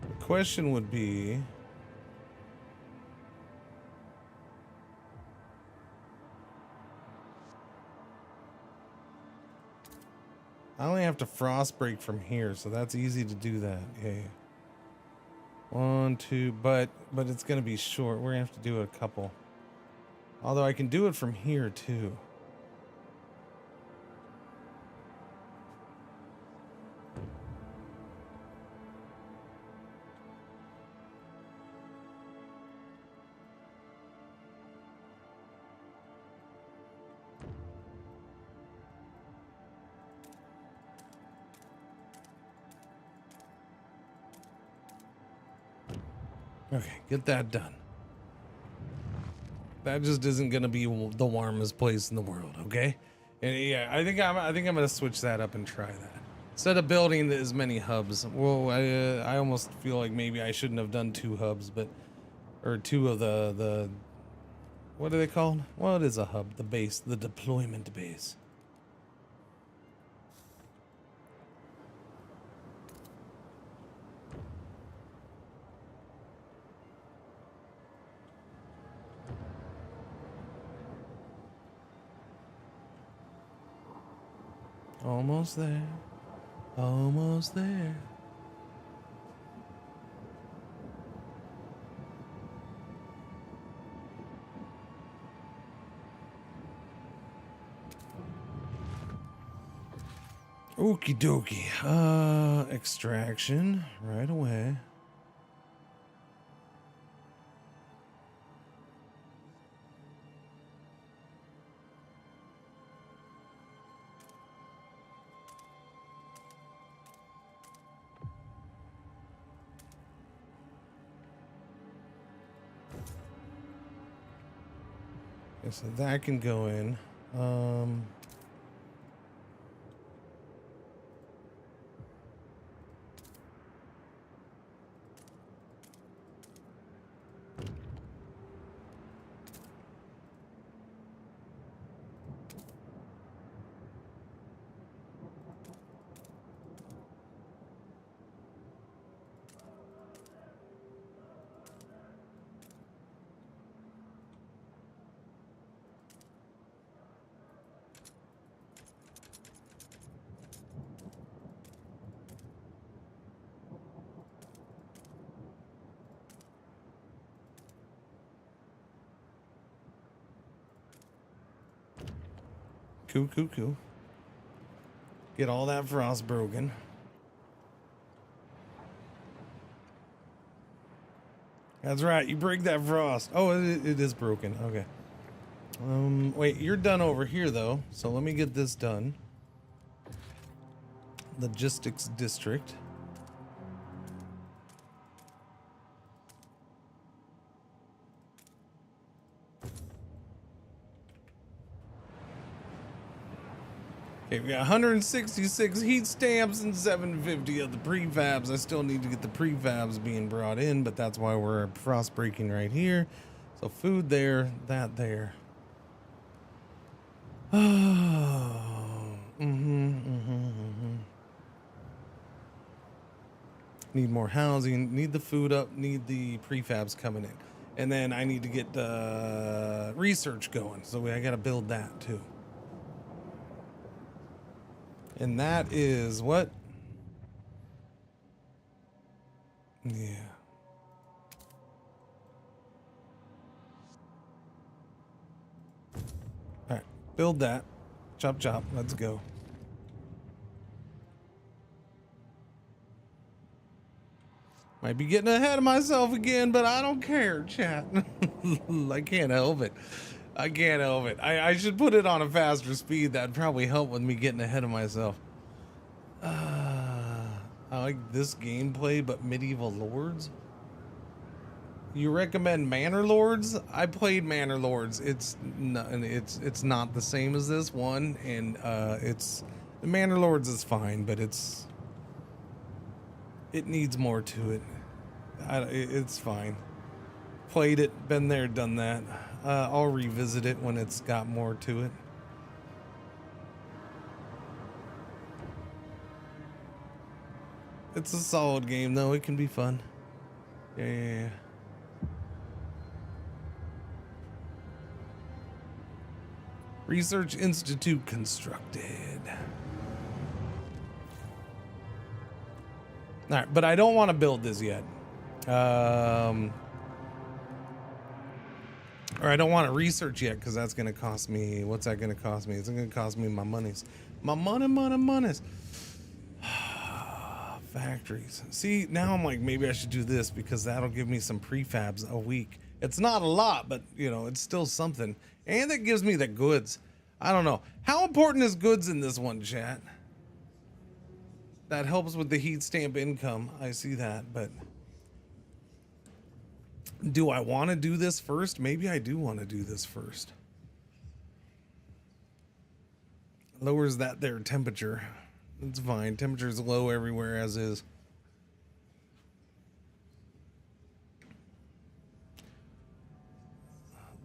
The question would be... I only have to frost break from here, so that's easy to do that. Yeah. 1, 2, but it's gonna be short. We're gonna have to do a couple. Although I can do it from here too. Okay, get that done. That just isn't gonna be the warmest place in the world, okay? And yeah, I think I'm gonna switch that up and try that. Instead of building as many hubs, well, I almost feel like maybe I shouldn't have done 2 hubs, but or 2 of the what are they called? Well, it is a hub, the base, the deployment base. Almost there. Almost there. Okie dokie. Extraction right away. Okay, so that can go in. Cool. Get all that frost broken. That's right, you break that frost. Oh, it is broken. Okay. Wait, you're done over here though, so let me get this done. Logistics district. Okay, we got 166 heat stamps and 750 of the prefabs. I still need to get the prefabs being brought in, but that's why we're frost breaking right here. So food there, that there. Need more housing, need the food up, need the prefabs coming in. And then I need to get the research going. So I gotta build that too. And that is what? Yeah. All right, build that. Chop, chop. Let's go. Might be getting ahead of myself again, but I don't care, chat. I can't help it. I can't help it. I should put it on a faster speed. That'd probably help with me getting ahead of myself. I like this gameplay, but medieval lords. You recommend Manor Lords? I played Manor Lords. It's not the same as this one, and the Manor Lords is fine, but it needs more to it. It's fine. Played it, been there, done that. I'll revisit it when it's got more to it. It's a solid game, though. It can be fun. Yeah. Research Institute constructed. All right, but I don't want to build this yet. Or I don't want to research yet because that's going to cost me. What's that going to cost me? It's going to cost me my monies. My monies. Factories. See, now I'm like, maybe I should do this because that'll give me some prefabs a week. It's not a lot, but you know, it's still something. And it gives me the goods. I don't know. How important is goods in this one, chat? That helps with the heat stamp income. I see that, but do I want to do this first? Maybe I do want to do this first. Lowers that there temperature. It's fine. Temperature's low everywhere as is.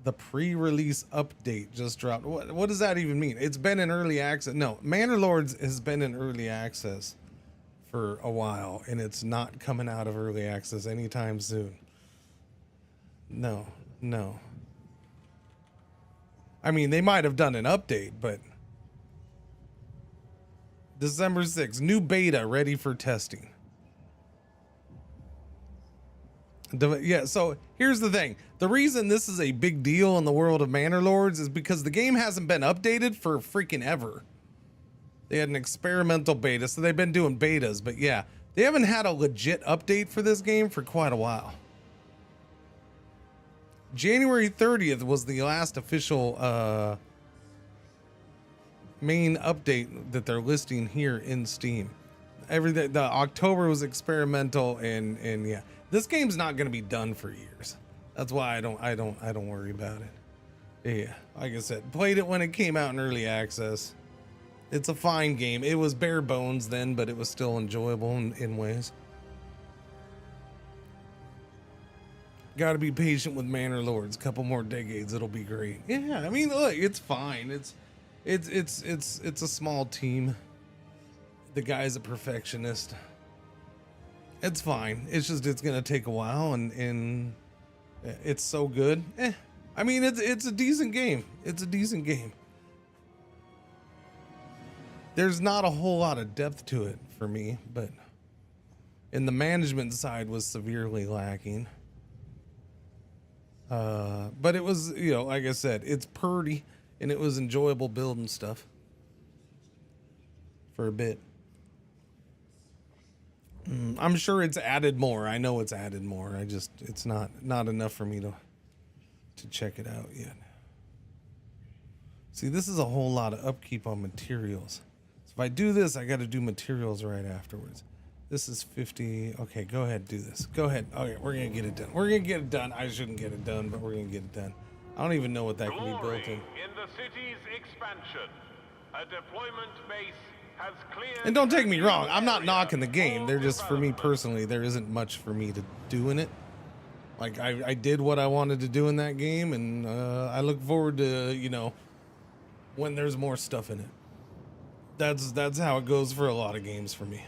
The pre-release update just dropped. What does that even mean? It's been in early access. No, Manor Lords has been in early access for a while, and it's not coming out of early access anytime soon. No. I mean, they might have done an update, but December 6th, new beta ready for testing. Yeah, so here's the thing. The reason this is a big deal in the world of Manor Lords is because the game hasn't been updated for freaking ever. They had an experimental beta, so they've been doing betas, but yeah, they haven't had a legit update for this game for quite a while. January 30th was the last official main update that they're listing here in Steam. Everything, the October was experimental, and yeah, this game's not going to be done for years. That's why I don't worry about it. Yeah, like I said, played it when it came out in early access. It's a fine game. It was bare bones then, but it was still enjoyable in ways. Got to be patient with Manor Lords. Couple more decades, it'll be great. Yeah, I mean, look, it's fine. It's a small team. The guy's a perfectionist. It's fine. It's just it's gonna take a while, and it's so good. I mean, it's a decent game. It's a decent game. There's not a whole lot of depth to it for me, but and the management side was severely lacking. But it was, you know, like I said, it's pretty, and it was enjoyable building stuff for a bit. I'm sure it's added more. I know it's added more. It's not enough for me to check it out yet. See, this is a whole lot of upkeep on materials. So if I do this, I got to do materials right afterwards. This is 50. Okay, go ahead, do this. Go ahead. Okay, we're going to get it done. We're going to get it done. I shouldn't get it done, but we're going to get it done. I don't even know what that can be built in. In the city's expansion, a deployment base has cleared. And don't take me wrong, I'm not knocking the game. They're just, for me personally, there isn't much for me to do in it. Like, I did what I wanted to do in that game, and I look forward to, you know, when there's more stuff in it. That's how it goes for a lot of games for me.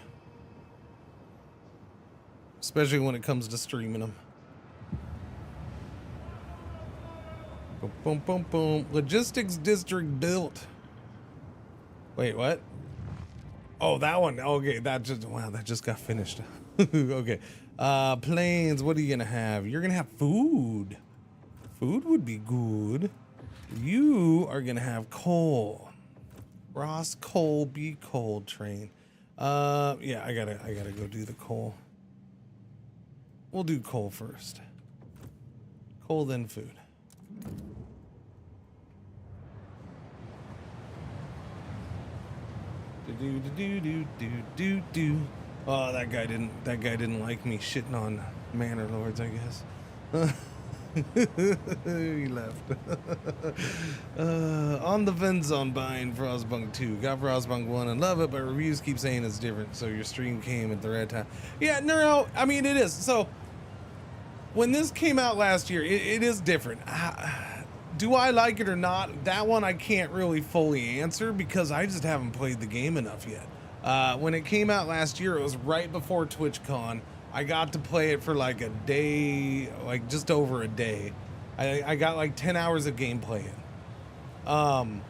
Especially when it comes to streaming them. Boom, boom, boom, boom. Logistics district built. Wait, what? Oh, that one. Okay, that just got finished. Okay. Planes, what are you gonna have? You're gonna have food. Food would be good. You are gonna have coal. Ross coal, B coal train. Yeah, I gotta go do the coal. We'll do coal first. Coal, then food. Do. Oh, that guy didn't like me shitting on Manor Lords, I guess. He left. On the fence on buying Frostpunk 2. Got Frostpunk 1 and love it, but reviews keep saying it's different, so your stream came at the right time. Yeah, no, I mean, it is. So, when this came out last year, it is different. Do I like it or not? That one I can't really fully answer because I just haven't played the game enough yet. When it came out last year, it was right before TwitchCon. I got to play it for like a day, like just over a day. I got like 10 hours of gameplay in.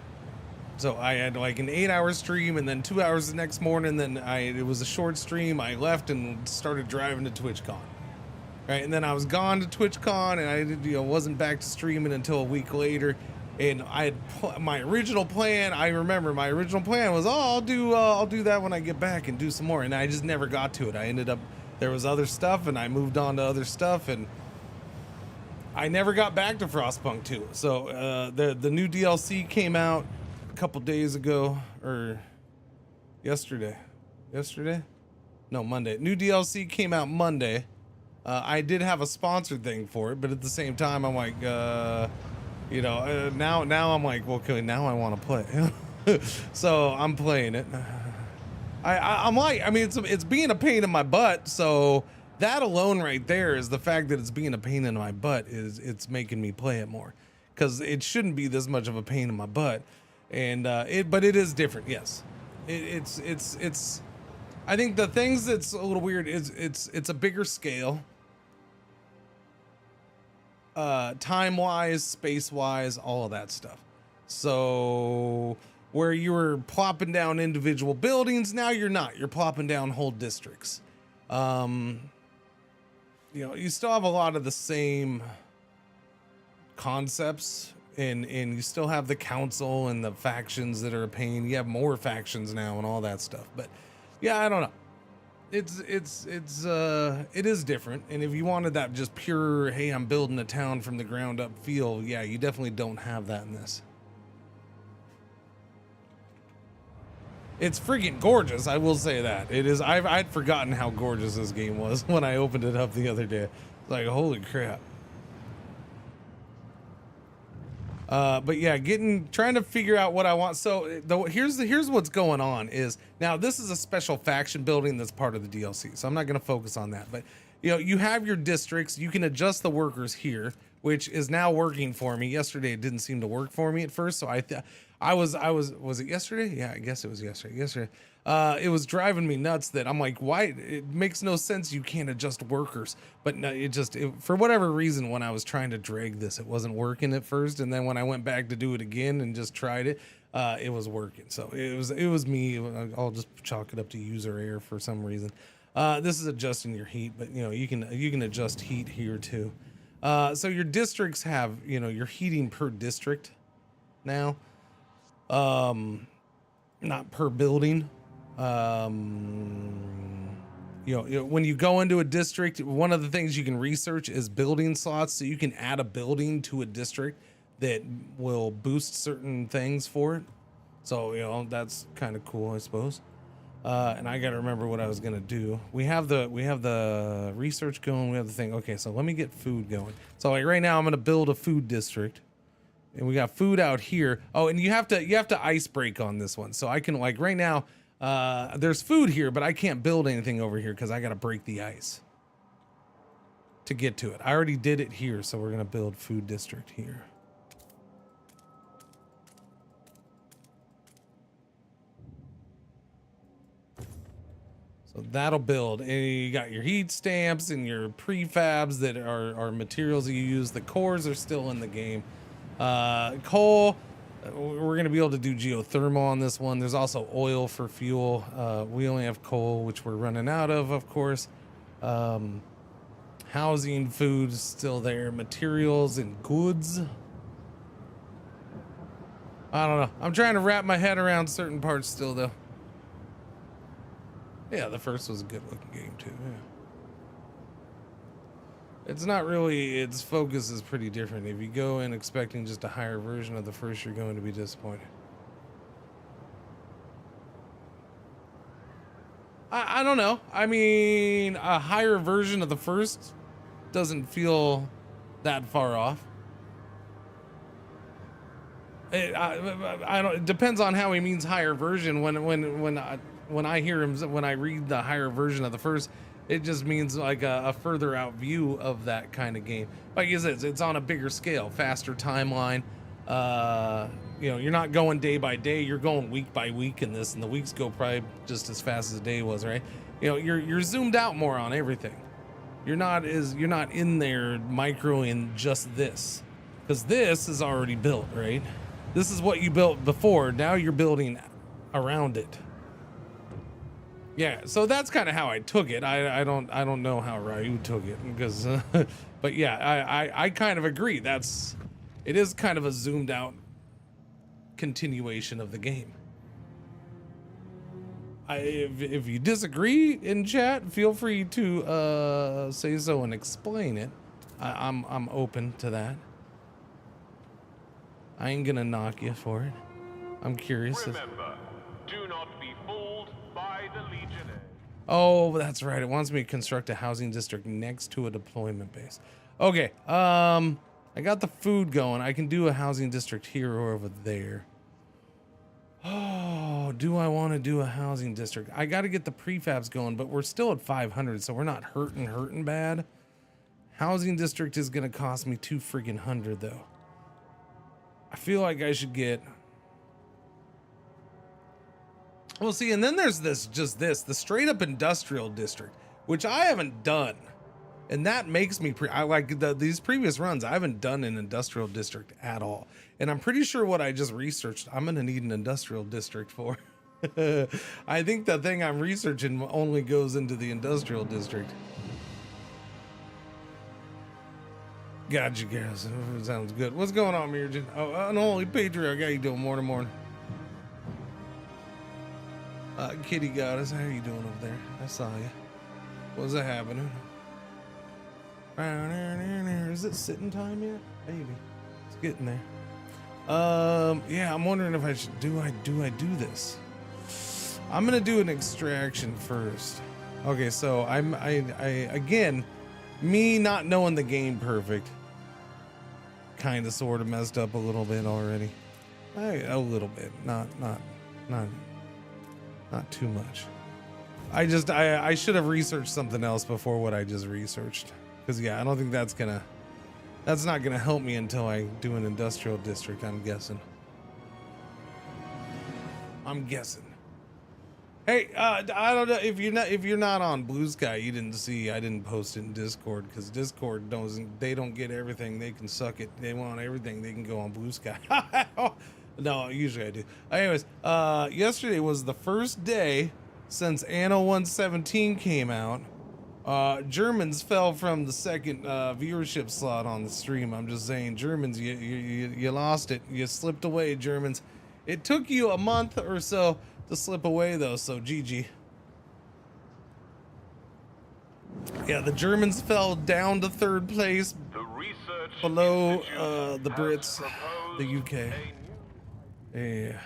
So I had like an 8-hour stream and then 2 hours the next morning. Then it was a short stream. I left and started driving to TwitchCon. right? And then I was gone to TwitchCon, and I wasn't back to streaming until a week later. And I had my original plan. I remember my original plan was, I'll do that when I get back and do some more. And I just never got to it. I ended up, there was other stuff, and I moved on to other stuff, and I never got back to Frostpunk 2. So the new DLC came out a couple days ago, or yesterday. No, Monday. New DLC came out Monday. I did have a sponsored thing for it, but at the same time, I'm like, now I'm like, well, okay, now I want to play. So I'm playing it. I'm like, I mean, it's being a pain in my butt. So that alone right there is the fact that it's being a pain in my butt it's making me play it more, because it shouldn't be this much of a pain in my butt. And but it is different. Yes, it's. I think the things that's a little weird is it's a bigger scale. Time wise, space wise, all of that stuff. So where you were plopping down individual buildings, now you're not. You're plopping down whole districts. You still have a lot of the same concepts, and you still have the council and the factions that are a pain. You have more factions now and all that stuff. But yeah, I don't know. It is different. And if you wanted that just pure, hey, I'm building a town from the ground up feel, yeah, you definitely don't have that in this. It's freaking gorgeous, I will say that. It is. I'd forgotten how gorgeous this game was when I opened it up the other day. It's like, holy crap. But yeah, trying to figure out what I want. So here's what's going on is, now this is a special faction building that's part of the DLC. So I'm not going to focus on that, but you have your districts. You can adjust the workers here, which is now working for me. Yesterday, it didn't seem to work for me at first. So was it yesterday? Yeah, I guess it was yesterday. It was driving me nuts that I'm like, why? It makes no sense. You can't adjust workers, but no, for whatever reason, when I was trying to drag this, it wasn't working at first. And then when I went back to do it again and just tried it, it was working. So it was me. I'll just chalk it up to user error for some reason. This is adjusting your heat, but you can adjust heat here too. So your districts have, your heating per district now, not per building. When you go into a district, one of the things you can research is building slots. So you can add a building to a district that will boost certain things for it. So, that's kind of cool, I suppose. And I got to remember what I was going to do. We have the research going. We have the thing. Okay. So let me get food going. So like right now I'm going to build a food district, and we got food out here. Oh, and you have to ice break on this one. So I can, like, right now, there's food here, but I can't build anything over here because I got to break the ice to get to it. I already did it here, so we're going to build food district here. So that'll build. And you got your heat stamps and your prefabs that are materials you use. The cores are still in the game. Coal, we're going to be able to do geothermal on this one. There's also oil for fuel. We only have coal, which we're running out of course. Housing, food is still there. Materials and goods. I don't know. I'm trying to wrap my head around certain parts still, though. Yeah, the first was a good looking game too. Yeah. It's not really, its focus is pretty different. If you go in expecting just a higher version of the first, you're going to be disappointed. I don't know. I mean, a higher version of the first doesn't feel that far off. It depends on how he means higher version. When I hear him, when I read the higher version of the first, it just means like a further out view of that kind of game. Like I said, it's on a bigger scale, faster timeline. You're not going day by day, you're going week by week in this, and the weeks go probably just as fast as the day was, right? You're zoomed out more on everything. You're not in there microing just this, because this is already built, right? This is what you built before. Now you're building around it. Yeah, so that's kind of how I took it. I don't know how Ryu took it because, but yeah, I kind of agree. It is kind of a zoomed out continuation of the game. If you disagree in chat, feel free to say so and explain it. I'm open to that. I ain't gonna knock you for it. I'm curious. Remember, do not be fooled by the Legionnaires. Oh, that's right. It wants me to construct a housing district next to a deployment base. Okay. I got the food going. I can do a housing district here or over there. Oh, do I want to do a housing district? I got to get the prefabs going, but we're still at 500, so we're not hurting bad. Housing district is going to cost me 200 though. I feel like I should get... Well, see, and then there's the straight up industrial district, which I haven't done. And that makes me, I like these previous runs, I haven't done an industrial district at all. And I'm pretty sure what I just researched, I'm going to need an industrial district for. I think the thing I'm researching only goes into the industrial district. Gotcha, guys. Sounds good. What's going on, Mirjin? Oh, unholy patriarch. How you doing? Morning. Kitty Goddess, how are you doing over there? I saw you. What's that happening? Is it sitting time yet? Maybe. It's getting there. Yeah, I'm wondering if I should do this. I'm gonna do an extraction first. Okay, so I again, me not knowing the game perfect, kind of sort of messed up a little bit already. A little bit, not too much. I should have researched something else before what I just researched. Because yeah, I don't think that's not gonna help me until I do an industrial district, I'm guessing. Hey, I don't know if you're not on Blue Sky, you didn't see I didn't post it in Discord because Discord don't get everything, they can suck it. They want everything, they can go on Blue Sky. No, usually I do. Anyways, yesterday was the first day since Anno 117 came out. Germans fell from the second viewership slot on the stream. I'm just saying, Germans, you lost it. You slipped away, Germans. It took you a month or so to slip away, though, so GG. Yeah, the Germans fell down to third place, below the Brits, the UK. Yeah,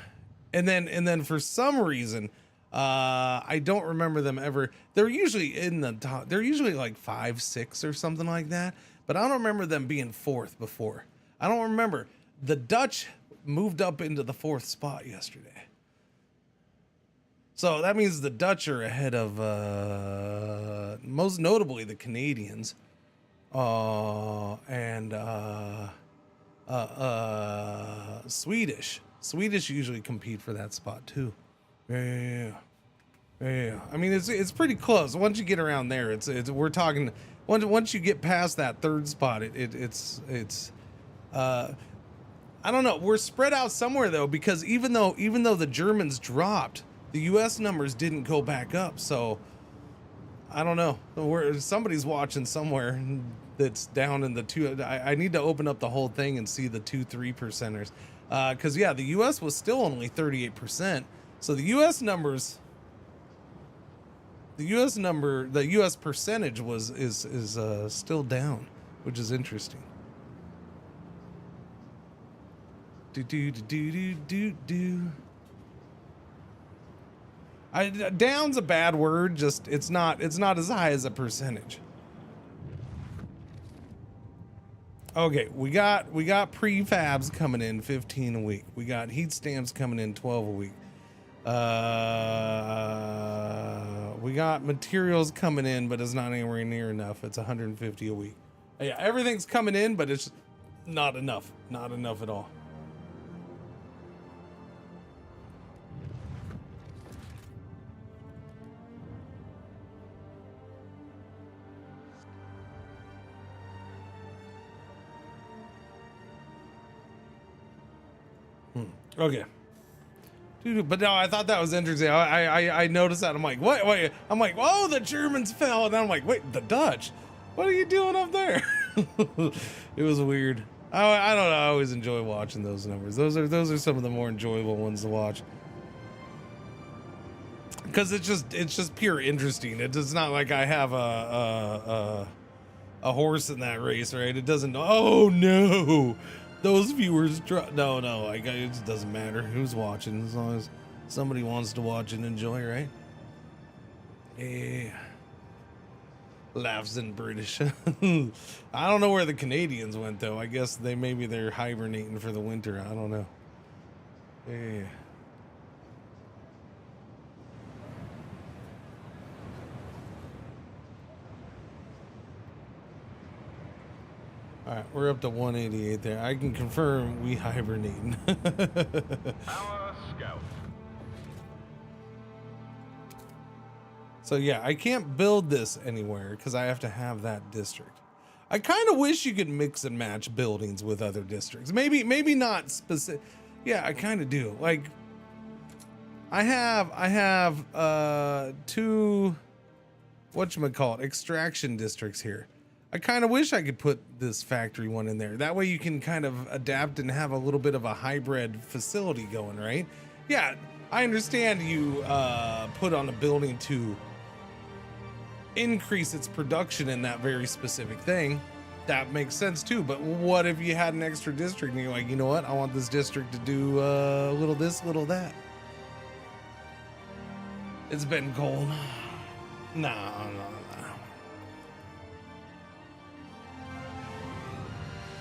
and then for some reason, I don't remember them ever. They're usually in the top. They're usually like 5, 6 or something like that. But I don't remember them being fourth before. I don't remember. The Dutch moved up into the 4th spot yesterday. So that means the Dutch are ahead of most notably the Canadians, and Swedish. Swedish usually compete for that spot too. Yeah. I mean, it's pretty close. Once you get around there, it's we're talking. Once you get past that 3rd spot, it's I don't know. We're spread out somewhere though, because even though the Germans dropped, the U.S. numbers didn't go back up. So I don't know. Somebody's watching somewhere that's down in the 2. I need to open up the whole thing and see the 2-3%ers. Because yeah, the U.S. was still only 38%. So the U.S. numbers, the U.S. percentage is still down, which is interesting. Down's a bad word. Just it's not as high as a percentage. Okay, we got prefabs coming in 15 a week. We got heat stamps coming in 12 a week. We got materials coming in, but it's not anywhere near enough. It's 150 a week. Yeah, everything's coming in, but it's not enough. Not enough at all. Okay. Dude, but no, I thought that was interesting. I noticed that. I'm like, what? Wait. I'm like, oh, the Germans fell. And I'm like, wait, the Dutch? What are you doing up there? It was weird. I don't know. I always enjoy watching those numbers. Those are some of the more enjoyable ones to watch. Because it's just pure interesting. It's not like I have a horse in that race, right? It doesn't. Oh no, those viewers drop. No, it just doesn't matter who's watching as long as somebody wants to watch and enjoy, right? Yeah. Laughs in British. I don't know where the Canadians went though. I guess maybe they're hibernating for the winter. I don't know. Yeah. All right, we're up to 188 there. I can confirm we hibernating. Our scout. So yeah, I can't build this anywhere because I have to have that district. I kind of wish you could mix and match buildings with other districts. Maybe not specific. Yeah, I kind of do. Like, I have two, whatchamacallit, extraction districts here. I kind of wish I could put this factory one in there. That way you can kind of adapt and have a little bit of a hybrid facility going, right? Yeah, I understand you put on a building to increase its production in that very specific thing. That makes sense too. But what if you had an extra district and you're like, you know what? I want this district to do a little this, little that. It's been cold. No.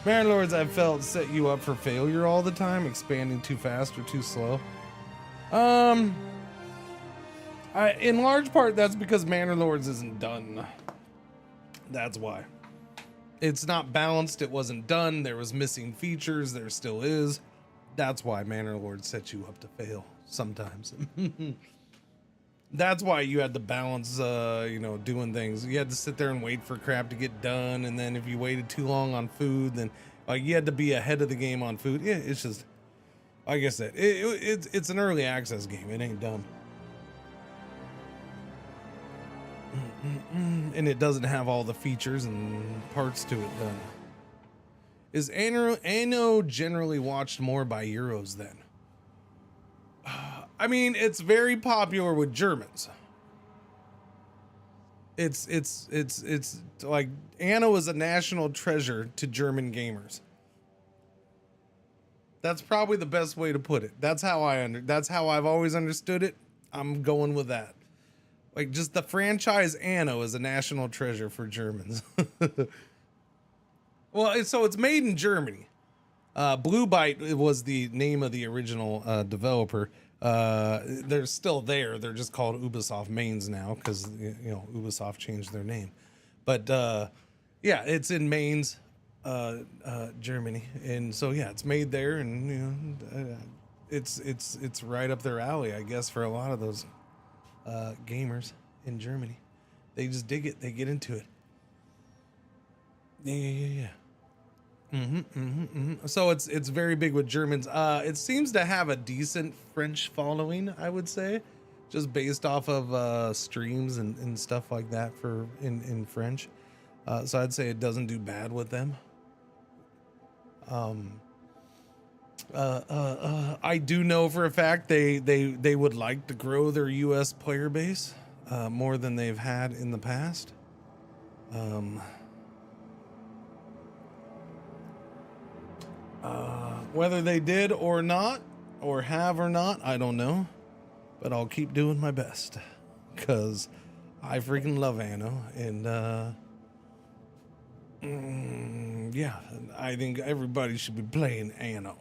Baron Lords, I've felt set you up for failure all the time, expanding too fast or too slow. In large part, that's because Manor Lords isn't done. That's why. It's not balanced. It wasn't done. There was missing features. There still is. That's why Manor Lords set you up to fail sometimes. That's why you had to balance, doing things. You had to sit there and wait for crap to get done. And then if you waited too long on food, then you had to be ahead of the game on food. Yeah, it's just, like I said, it's an early access game. It ain't done. And it doesn't have all the features and parts to it done. Is Anno generally watched more by Euros then? I mean, it's very popular with Germans. It's like Anno is a national treasure to German gamers. That's probably the best way to put it. That's how I've always understood it. I'm going with that. Like, just the franchise Anno is a national treasure for Germans. Well, so it's made in Germany. Blue Byte was the name of the original developer. They're still there. They're just called Ubisoft Mainz now because Ubisoft changed their name. But yeah, it's in Mainz, Germany, and so yeah, it's made there, and it's right up their alley, I guess, for a lot of those gamers in Germany. They just dig it. They get into it. Yeah. So it's very big with Germans. It seems to have a decent French following, I would say, just based off of streams and stuff like that in French. So I'd say it doesn't do bad with them. I do know for a fact they would like to grow their US player base more than they've had in the past. Whether they did or not, or have or not, I don't know. But I'll keep doing my best. Because I freaking love Anno. And yeah, I think everybody should be playing Anno.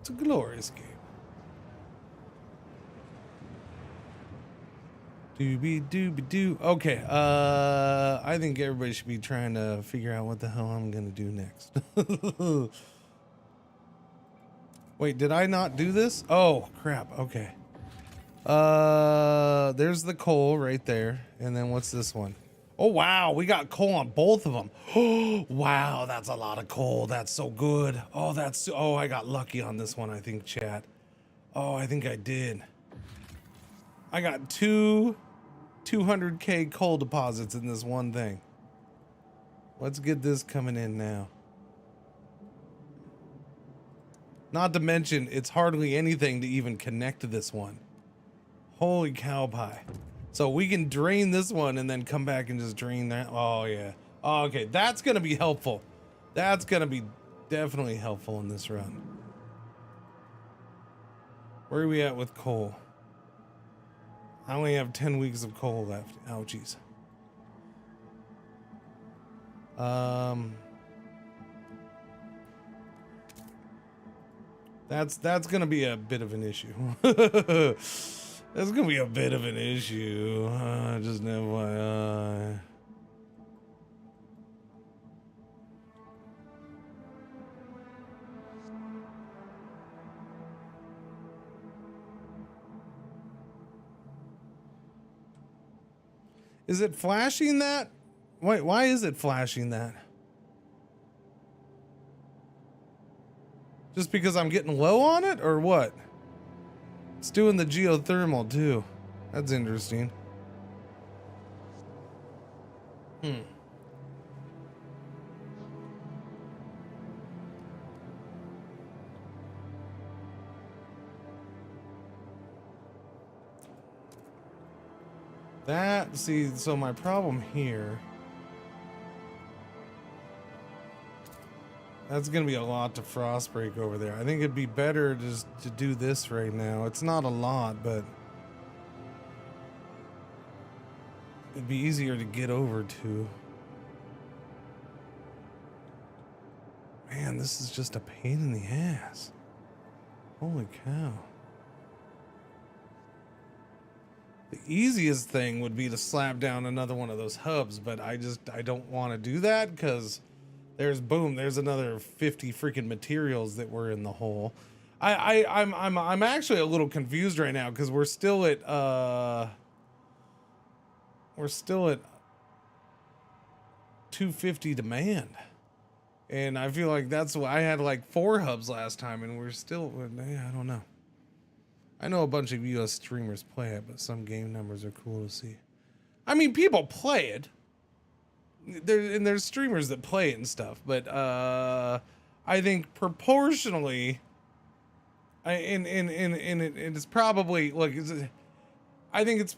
It's a glorious game. Doobie-doobie-doo. Okay, I think everybody should be trying to figure out what the hell I'm gonna do next. Wait, did I not do this? Oh, crap, okay. There's the coal right there. And then what's this one? Oh, wow. We got coal on both of them. Oh, wow. That's a lot of coal. That's so good. Oh, oh, I got lucky on this one, I think, chat. Oh, I think I did. I got 200K coal deposits in this one thing. Let's get this coming in now. Not to mention, it's hardly anything to even connect to this one. Holy cow pie. So we can drain this one and then come back and just drain that. Oh, yeah. Oh, okay, that's going to be helpful. That's going to be definitely helpful in this run. Where are we at with coal? I only have 10 weeks of coal left. Ouchies. That's gonna be a bit of an issue. That's gonna be a bit of an issue. Just an FYI. Is it flashing that? Wait, why is it flashing that? Just because I'm getting low on it, or what? It's doing the geothermal too. That's interesting. So my problem here, that's gonna be a lot to frost break over there. I think it'd be better just to do this right now. It's not a lot, but it'd be easier to get over to. Man, this is just a pain in the ass. Holy cow. The easiest thing would be to slap down another one of those hubs, but I don't want to do that because there's another 50 freaking materials that were in the hole. I'm actually a little confused right now because we're still at 250 demand, and I feel like that's why I had like 4 hubs last time, and we're still, I don't know. I know a bunch of US streamers play it, but some game numbers are cool to see. I mean, people play it. There's streamers that play it and stuff, but I think proportionally, it's probably, look, I think it's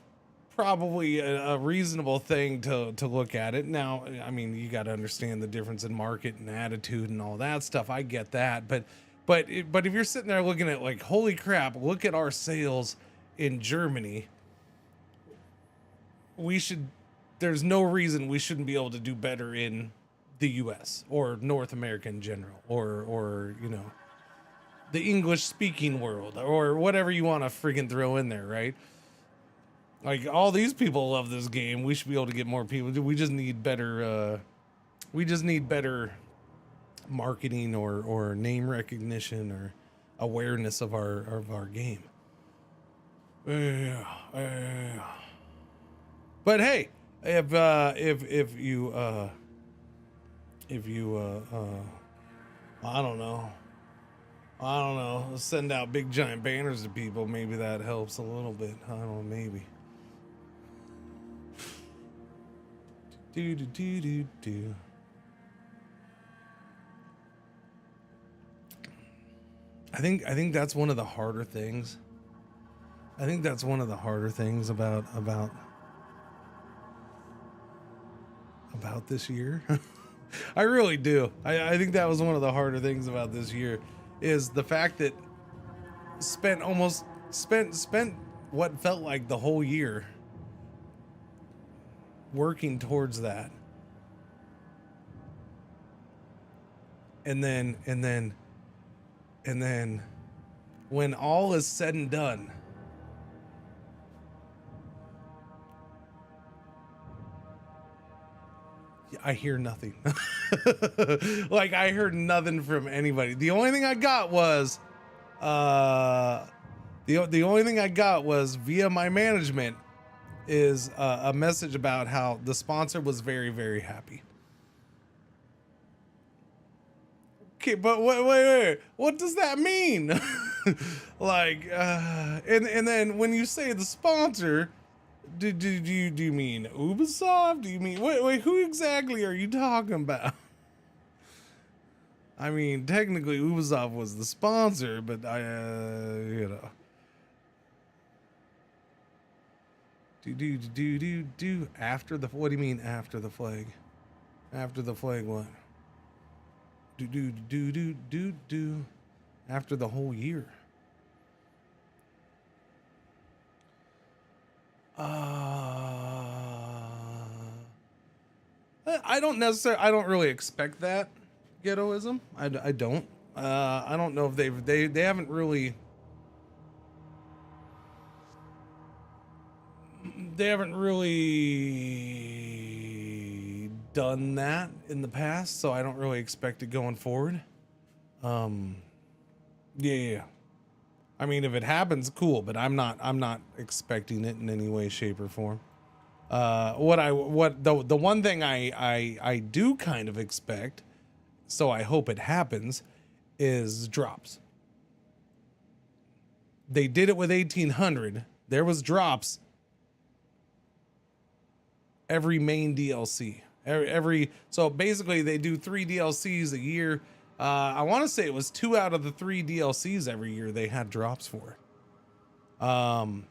probably a reasonable thing to look at it. Now, I mean, you got to understand the difference in market and attitude and all that stuff. I get that, but if you're sitting there looking at like, holy crap, look at our sales in Germany. There's no reason we shouldn't be able to do better in the US or North America in general, or you know, the English speaking world, or whatever you want to freaking throw in there, right? Like, all these people love this game. We should be able to get more people. We just need better marketing or name recognition or awareness of our game. But hey, if you I don't know, send out big giant banners to people, maybe that helps a little bit. I don't know, maybe. Do. I think that's one of the harder things. I think that's one of the harder things about this year. I really do. I think that was one of the harder things about this year, is the fact that spent what felt like the whole year working towards that. And then when all is said and done, I hear nothing. Like, I heard nothing from anybody. The only thing I got was the only thing I got was via my management. is a message about how the sponsor was very, very happy. Okay, but wait. What does that mean? Like, and then when you say the sponsor, do you mean Ubisoft? Do you mean wait? Who exactly are you talking about? I mean, technically Ubisoft was the sponsor, but you know. Do after the, what do you mean after the flag? After the flag what? Do after the whole year. I don't really expect that ghettoism. I don't. I don't know if they haven't really. They haven't really done that in the past, so I don't really expect it going forward. Yeah. I mean, if it happens, cool, but I'm not expecting it in any way, shape, or form. The one thing I do kind of expect, so I hope it happens, is drops. They did it with 1800. There was drops every main DLC. So basically they do 3 DLCs a year. I want to say it was 2 out of the 3 DLCs every year they had drops for. And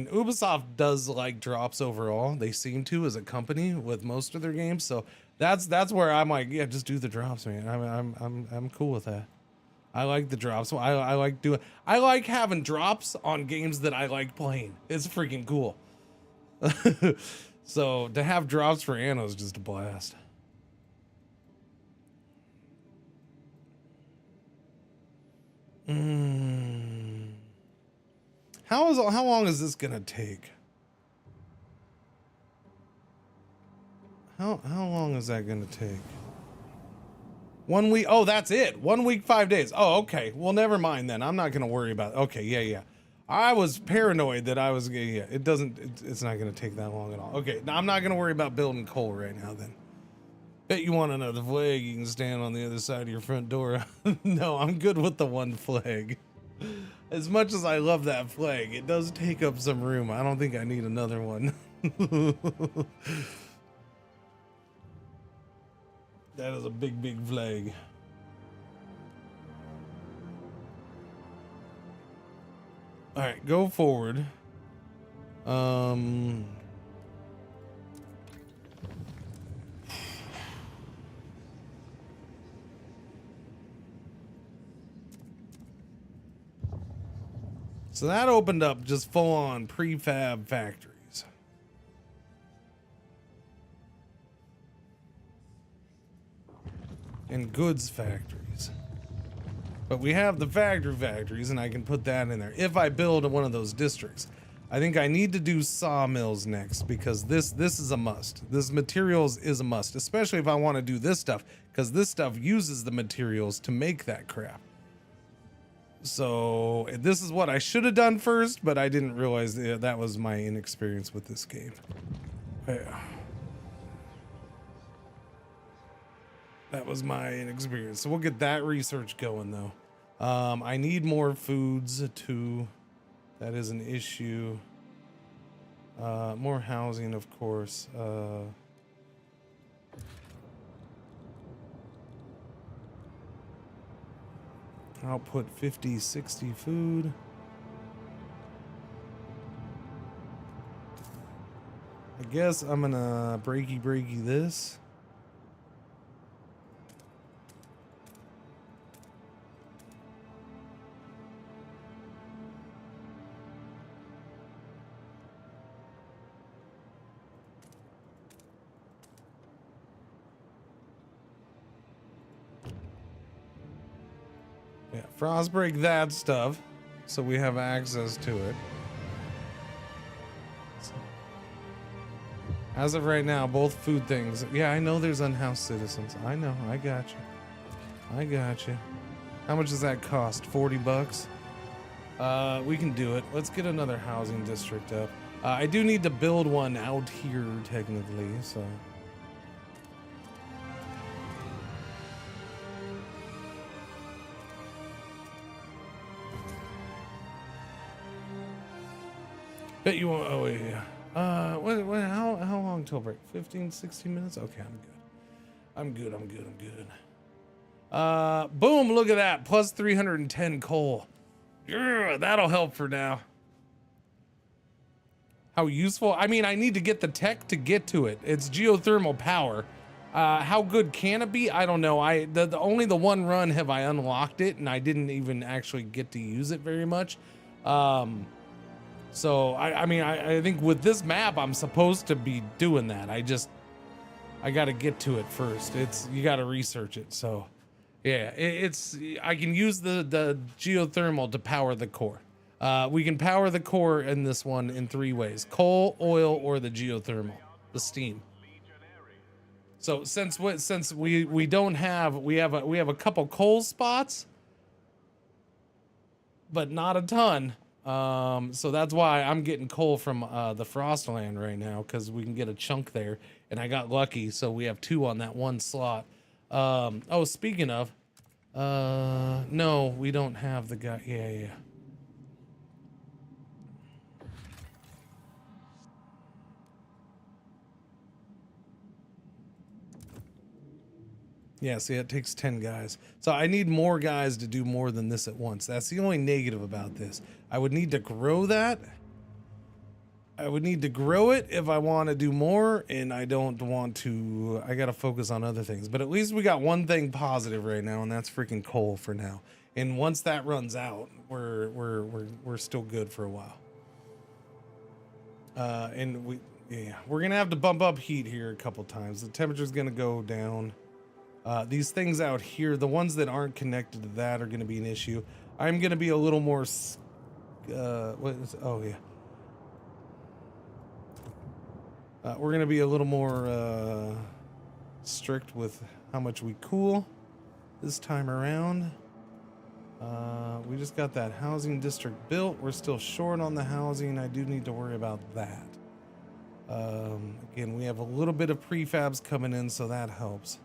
Ubisoft does like drops overall. They seem to, as a company, with most of their games. So that's where I'm like, yeah, just do the drops, man. I'm cool with that. I like the drops. I like having drops on games that I like playing. It's freaking cool. So to have drops for Anno is just a blast. How long is this gonna take? How long is that gonna take? 1 week. Oh, that's it. 1 week, 5 days. Oh, okay. Well, never mind then. I'm not gonna worry about it. Okay, yeah. I was paranoid that I was. Yeah, it's not gonna take that long at all. Okay, now I'm not gonna worry about building coal right now then. Bet you want another flag you can stand on the other side of your front door. No, I'm good with the one flag. As much as I love that flag, it does take up some room. I don't think I need another one. That is a big, big flag. All right, go forward. So that opened up just full-on prefab factories. And goods factories. But we have the factories, and I can put that in there if I build one of those districts. I think I need to do sawmills next, because this is a must. This materials is a must, especially if I want to do this stuff, because this stuff uses the materials to make that crap. So this is what I should have done first, but I didn't realize that was my inexperience with this game. Yeah. That was my inexperience. So we'll get that research going though. I need more foods too. That is an issue. More housing, of course. Output 50, 60 food. I guess I'm gonna breaky this. Yeah, frostbreak that stuff so we have access to it. As of right now, both food things. Yeah, I know there's unhoused citizens. I know, I got you. How much does that cost? 40 bucks? We can do it. Let's get another housing district up. I do need to build one out here technically, so. Bet you won't. Oh, yeah. How long till break? 15, 16 minutes? Okay, I'm good. I'm good. Boom, look at that. Plus 310 coal. Yeah, that'll help for now. How useful? I mean, I need to get the tech to get to it. It's geothermal power. How good can it be? I don't know. Only the one run have I unlocked it, and I didn't even actually get to use it very much. So I mean, I think with this map, I'm supposed to be doing that. I got to get to it first. You got to research it. So yeah, I can use the geothermal to power the core. We can power the core in this one in 3 ways: coal, oil, or the geothermal, the steam. So since we don't have, we have a couple coal spots, but not a ton. So that's why I'm getting coal from the Frostland right now, because we can get a chunk there, and I got lucky, so we have 2 on that one slot. Oh, speaking of, no, we don't have the guy. Yeah. Yeah, see, it takes 10 guys. So I need more guys to do more than this at once. That's the only negative about this. I would need to grow that. I would need to grow it if I want to do more, and I don't want to. I got to focus on other things. But at least we got one thing positive right now, and that's freaking coal for now. And once that runs out, we're still good for a while. And we're gonna have to bump up heat here a couple times. The temperature's gonna go down. These things out here, the ones that aren't connected to that, are going to be an issue. I'm going to be a little more, we're going to be a little more strict with how much we cool this time around. We just got that housing district built. We're still short on the housing. I do need to worry about that. Again, we have a little bit of prefabs coming in, so that helps.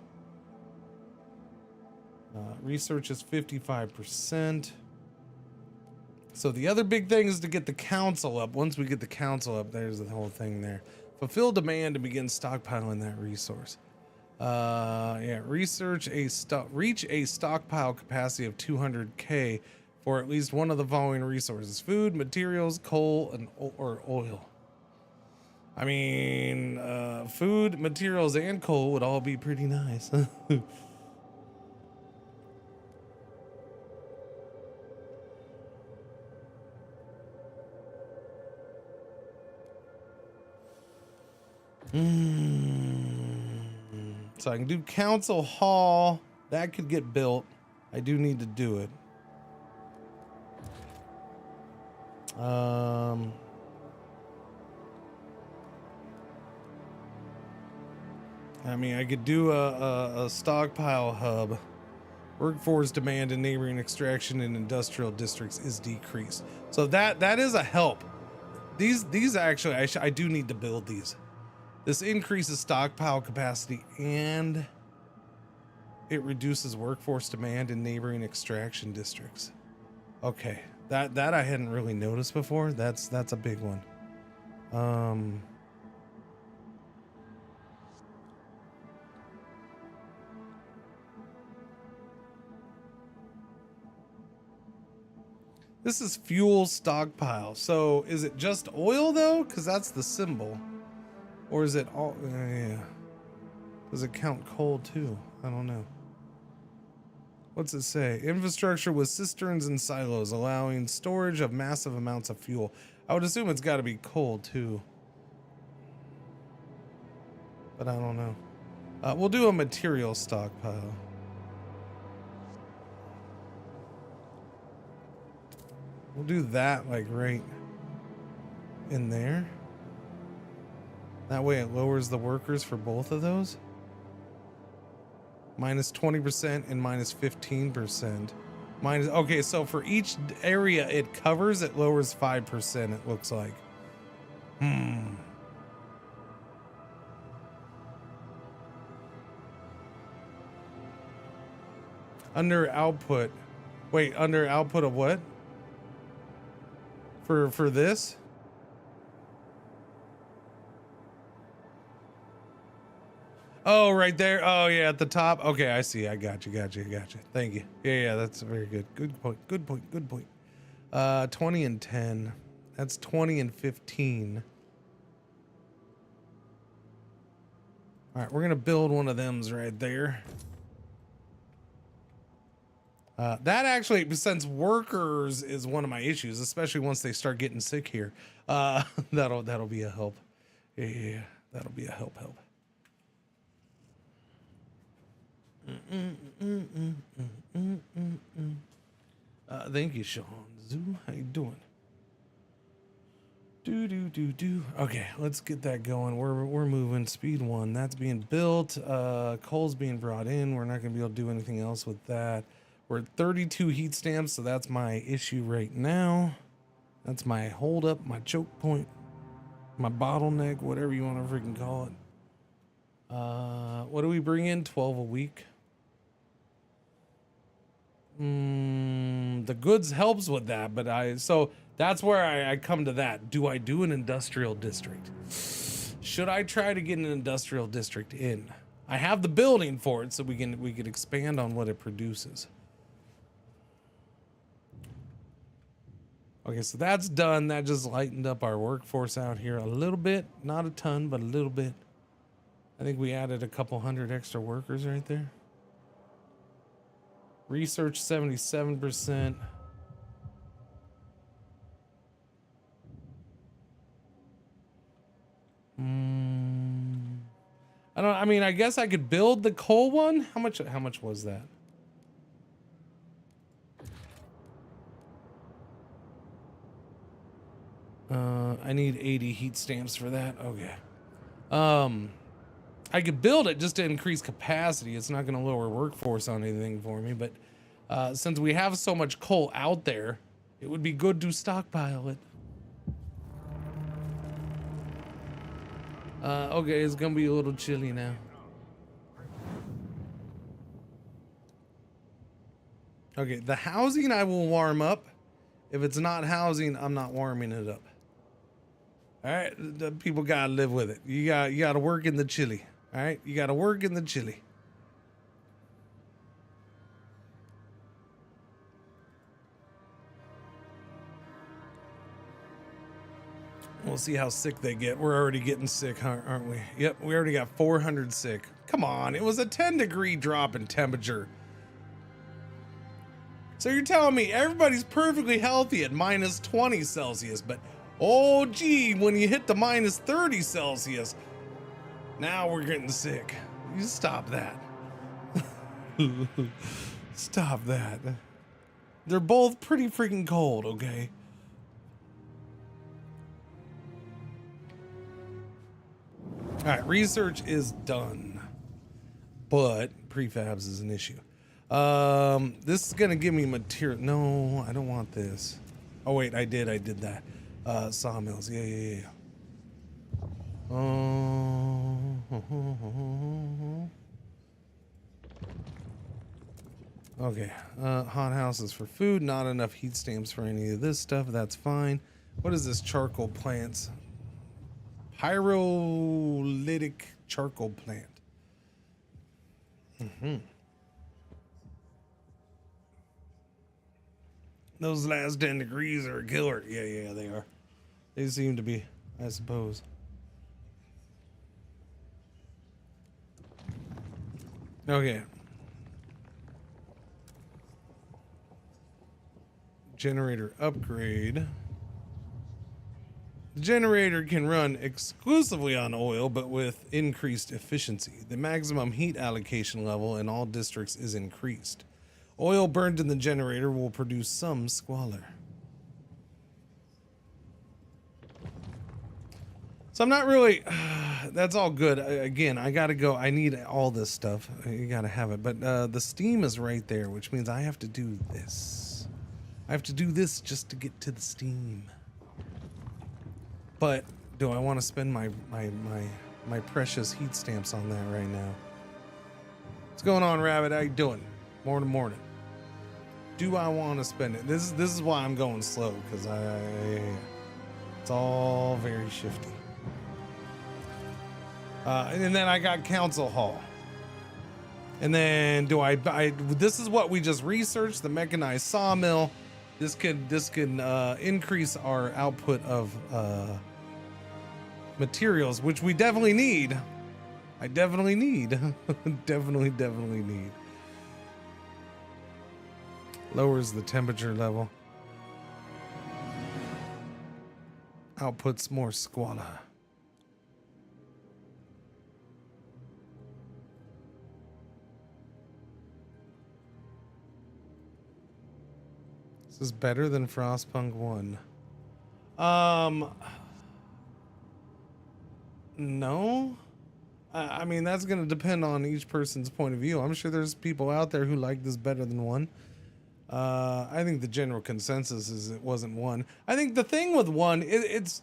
Research is 55%. So the other big thing is to get the council up. Once we get the council up, there's the whole thing there. Fulfill demand and begin stockpiling that resource. Reach a stockpile capacity of 200K for at least one of the following resources: food, materials, coal, or oil. I mean, food, materials, and coal would all be pretty nice. So I can do council hall. That could get built. I do need to do it. I mean, I could do a stockpile hub. Workforce demand in neighboring extraction and industrial districts is decreased. So that is a help. These actually, I do need to build these. This increases stockpile capacity and it reduces workforce demand in neighboring extraction districts. Okay, that I hadn't really noticed before. That's a big one. This is fuel stockpile. So is it just oil though? Because that's the symbol. Or is it all? Yeah. Does it count coal too? I don't know. What's it say? Infrastructure with cisterns and silos, allowing storage of massive amounts of fuel. I would assume it's got to be coal too. But I don't know. We'll do a material stockpile. We'll do that like right in there. That way it lowers the workers for both of those. Minus 20% and minus 15%. Minus, okay, so for each area it covers, it lowers 5%, it looks like. Under output. Wait, under output of what? For this? Oh, right there. Oh, yeah, at the top. Okay, I see. I got you. Thank you. Yeah, that's very good. Good point. 20 and 10. That's 20 and 15. All right, we're going to build one of them's right there. That actually, since workers is one of my issues, especially once they start getting sick here, that'll be a help. Yeah, that'll be a help. Thank you, Sean Zoo. How you doing? Do. Okay, let's get that going. We're moving. Speed 1. That's being built. Coal's being brought in. We're not gonna be able to do anything else with that. We're at 32 heat stamps, so that's my issue right now. That's my hold up, my choke point, my bottleneck, whatever you want to freaking call it. What do we bring in? 12 a week. The goods helps with that, but so that's where I come to that. Do I do an industrial district? Should I try to get an industrial district in? I have the building for it, so we could expand on what it produces. Okay, so that's done. That just lightened up our workforce out here a little bit. Not a ton, but a little bit. I think we added a couple hundred extra workers right there. Research 77%. I mean, I guess I could build the coal one. How much was that? I need 80 heat stamps for that. Okay. I could build it just to increase capacity. It's not going to lower workforce on anything for me, but since we have so much coal out there, it would be good to stockpile it. Okay, it's going to be a little chilly now. Okay, the housing I will warm up. If it's not housing, I'm not warming it up. All right, the people gotta live with it. You gotta work in the chili. All right, you gotta work in the chili. We'll see how sick they get. We're already getting sick, aren't we? Yep, we already got 400 sick. Come on, it was a 10-degree drop in temperature. So you're telling me everybody's perfectly healthy at minus 20 Celsius, but oh gee, when you hit the minus 30 Celsius, now we're getting sick. You stop that. Stop that. They're both pretty freaking cold, okay? All right, research is done, but prefabs is an issue. This is gonna give me material. No, I don't want this. Oh wait, I did that. Sawmills, yeah. Okay, hot houses for food, not enough heat stamps for any of this stuff. That's fine. What is this charcoal plants? Pyrolytic charcoal plant. Those last 10 degrees are a killer. Yeah, they are. They seem to be, I suppose. Okay. Generator upgrade. The generator can run exclusively on oil, but with increased efficiency. The maximum heat allocation level in all districts is increased. Oil burned in the generator will produce some squalor. So I'm not really, that's all good. Again, I gotta go. I need all this stuff. You gotta have it. But the Steam is right there, which means I have to do this. I have to do this just to get to the Steam. But do I want to spend my precious heat stamps on that right now? What's going on, Rabbit? How you doing? Morning. Do I want to spend it? This is why I'm going slow, because it's all very shifty. And then I got Council Hall. And then this is what we just researched, the mechanized sawmill. This can increase our output of materials, which we definitely need. I definitely need. definitely need. Lowers the temperature level. Outputs more squalor. This is better than Frostpunk 1. No. I mean, that's going to depend on each person's point of view. I'm sure there's people out there who like this better than 1. I think the general consensus is it wasn't 1. I think the thing with 1, it's...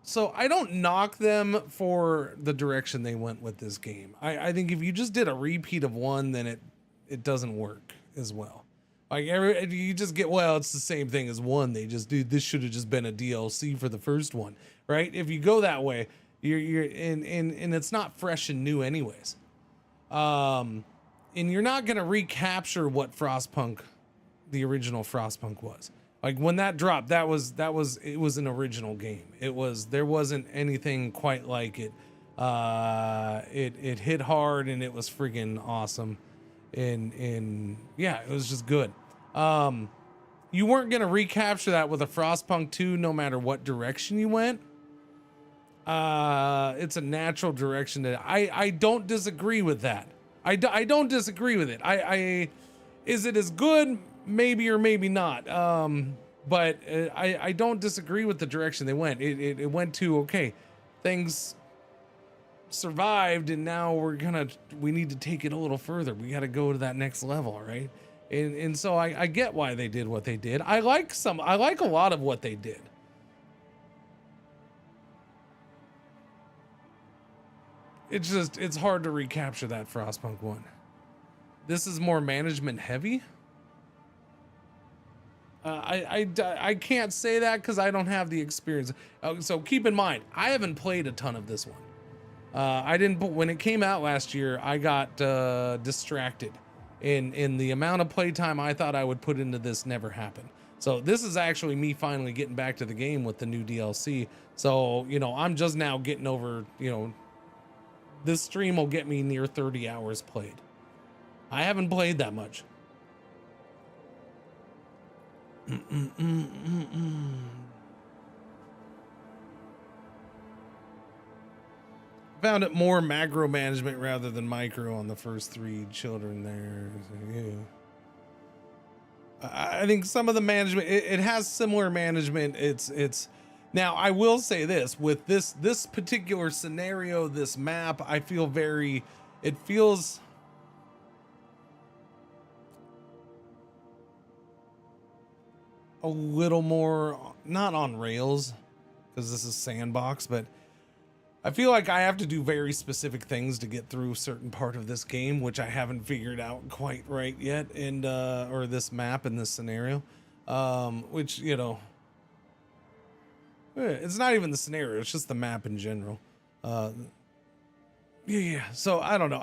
So I don't knock them for the direction they went with this game. I think if you just did a repeat of 1, then it doesn't work as well. Like you just get, well, it's the same thing as 1. They just do, this should have just been a DLC for the first one, right? If you go that way, you're and it's not fresh and new anyways. And you're not going to recapture what Frostpunk, the original Frostpunk was. Like when that dropped, it was an original game. There wasn't anything quite like it. It hit hard and it was friggin' awesome. And yeah, it was just good. You weren't going to recapture that with a Frostpunk 2, no matter what direction you went. It's a natural direction that I don't disagree with that. I don't disagree with it. Is it as good? Maybe or maybe not. But I don't disagree with the direction they went. It went to, okay, things survived and now we need to take it a little further. We got to go to that next level, right? And so I get why they did what they did. I like a lot of what they did. It's hard to recapture that Frostpunk 1. This is more management heavy. I can't say that because I don't have the experience. So keep in mind, I haven't played a ton of this one. When it came out last year, I got distracted. In the amount of playtime I thought I would put into this never happened. So this is actually me finally getting back to the game with the new DLC. So, I'm just now getting over, this stream will get me near 30 hours played. I haven't played that much. Found it more macro management rather than micro on the first 3 children there. So, yeah. I think some of the management, it has similar management. It's now I will say this, with this particular scenario, this map, I feel it feels a little more, not on rails, because this is sandbox, but I feel like I have to do very specific things to get through a certain part of this game, which I haven't figured out quite right yet, and or this map in this scenario, which, it's not even the scenario, it's just the map in general. Yeah. So I don't know.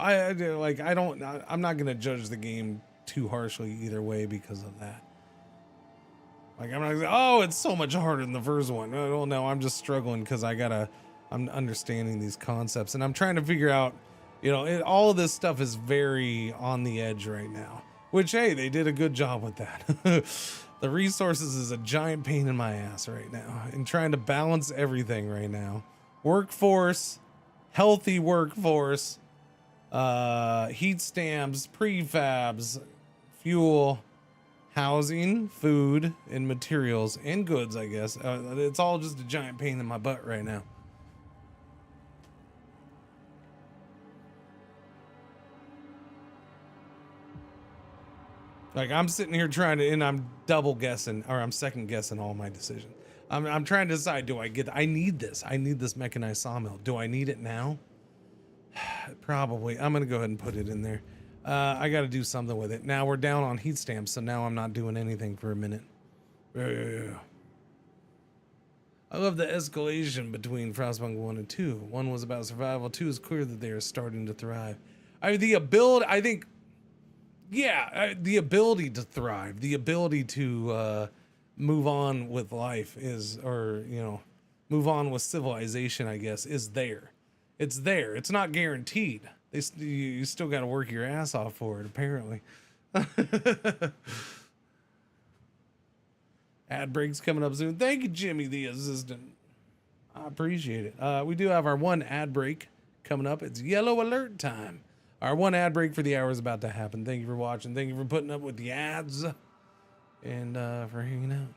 I'm not gonna judge the game too harshly either way because of that. Like I'm not gonna say, oh, it's so much harder than the first one. No, I'm just struggling because I'm understanding these concepts and I'm trying to figure out, all of this stuff is very on the edge right now, which, hey, they did a good job with that. The resources is a giant pain in my ass right now and trying to balance everything right now. Workforce, healthy workforce, heat stamps, prefabs, fuel, housing, food, and materials, and goods, I guess. It's all just a giant pain in my butt right now. Like, I'm sitting here trying to, and I'm double guessing, or I'm second guessing all my decisions. I'm trying to decide, I need this mechanized sawmill. Do I need it now? Probably. I'm gonna go ahead and put it in there. I gotta do something with it. Now we're down on heat stamps, so now I'm not doing anything for a minute. I love the escalation between Frostpunk 1 and 2. 1 was about survival, 2 is clear that they are starting to thrive. The ability to thrive, the ability to move on with life move on with civilization, I guess, is there. It's there. It's not guaranteed. You still got to work your ass off for it, apparently. Ad breaks coming up soon. Thank you, Jimmy, the assistant. I appreciate it. We do have our one ad break coming up. It's yellow alert time. Our one ad break for the hour is about to happen. Thank you for watching. Thank you for putting up with the ads and for hanging out.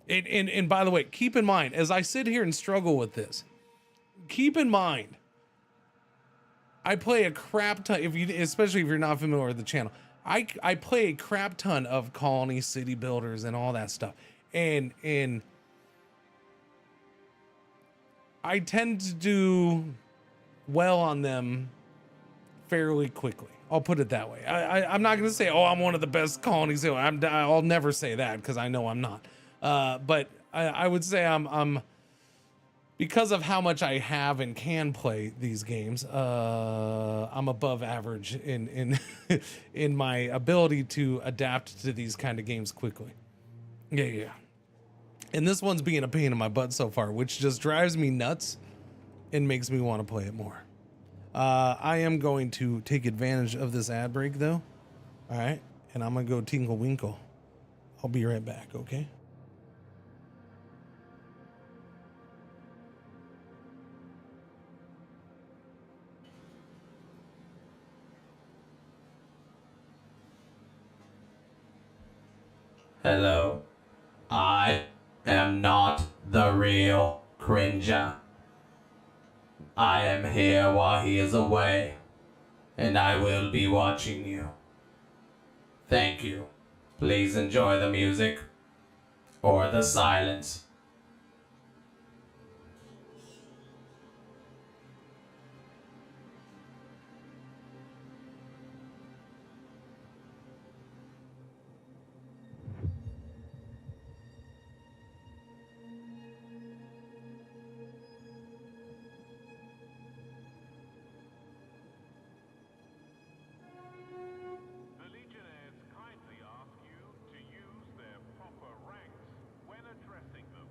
And by the way, keep in mind, as I sit here and struggle with this, keep in mind, I play a crap ton, especially if you're not familiar with the channel, I play a crap ton of colony city builders and all that stuff. And I tend to do well on them fairly quickly. I'll put it that way. I'm not going to say, oh, I'm one of the best colonies. I'll never say that because I know I'm not. But I would say I'm because of how much I have and can play these games, I'm above average in in my ability to adapt to these kind of games quickly. Yeah. And this one's being a pain in my butt so far, which just drives me nuts and makes me want to play it more. I am going to take advantage of this ad break though. All right. And I'm going to go tinkle winkle. I'll be right back. Okay. Hello. I am not the real Cringer. I am here while he is away, and I will be watching you. Thank you. Please enjoy the music or the silence. The Legionnaires kindly ask you to use their proper ranks when addressing them.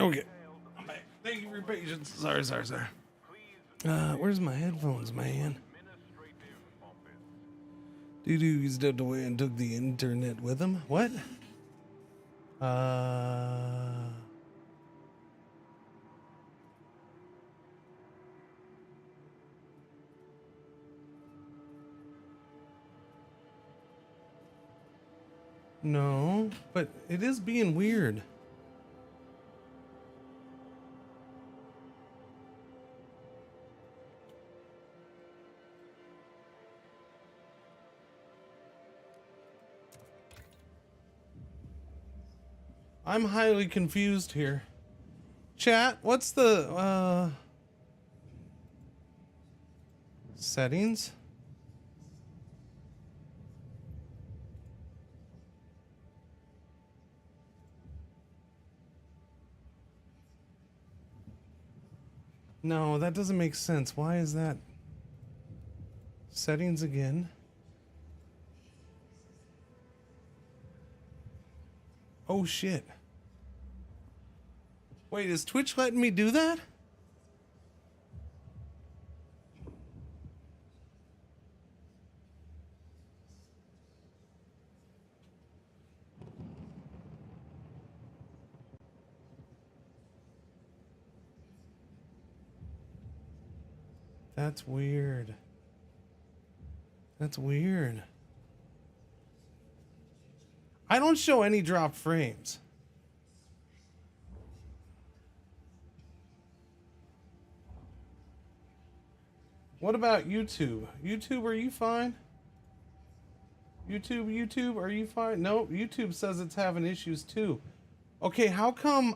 Okay. Thank you for your patience. Sorry. Where's my headphones, man? Doo-doo, he stepped away and took the internet with him. What? No, but it is being weird. I'm highly confused here. Chat, what's the settings? No, that doesn't make sense. Why is that? Settings again. Oh shit. Wait, is Twitch letting me do that? That's weird. That's weird. I don't show any dropped frames. What about YouTube? YouTube, are you fine? YouTube, are you fine? No, YouTube says it's having issues too. Okay, how come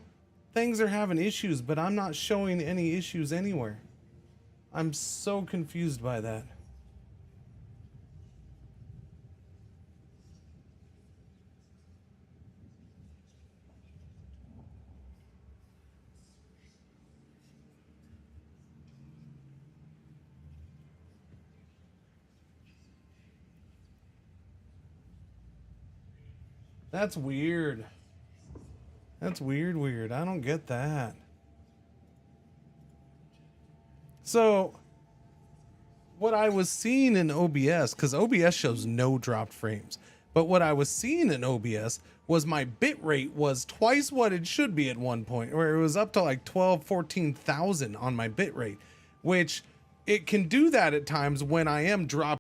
things are having issues, but I'm not showing any issues anywhere? I'm so confused by that. That's weird. That's weird. I don't get that. So, what I was seeing in OBS, because OBS shows no dropped frames, but what I was seeing in OBS was my bit rate was twice what it should be at one point, where it was up to like 14,000 on my bit rate, which it can do that at times when I am dropping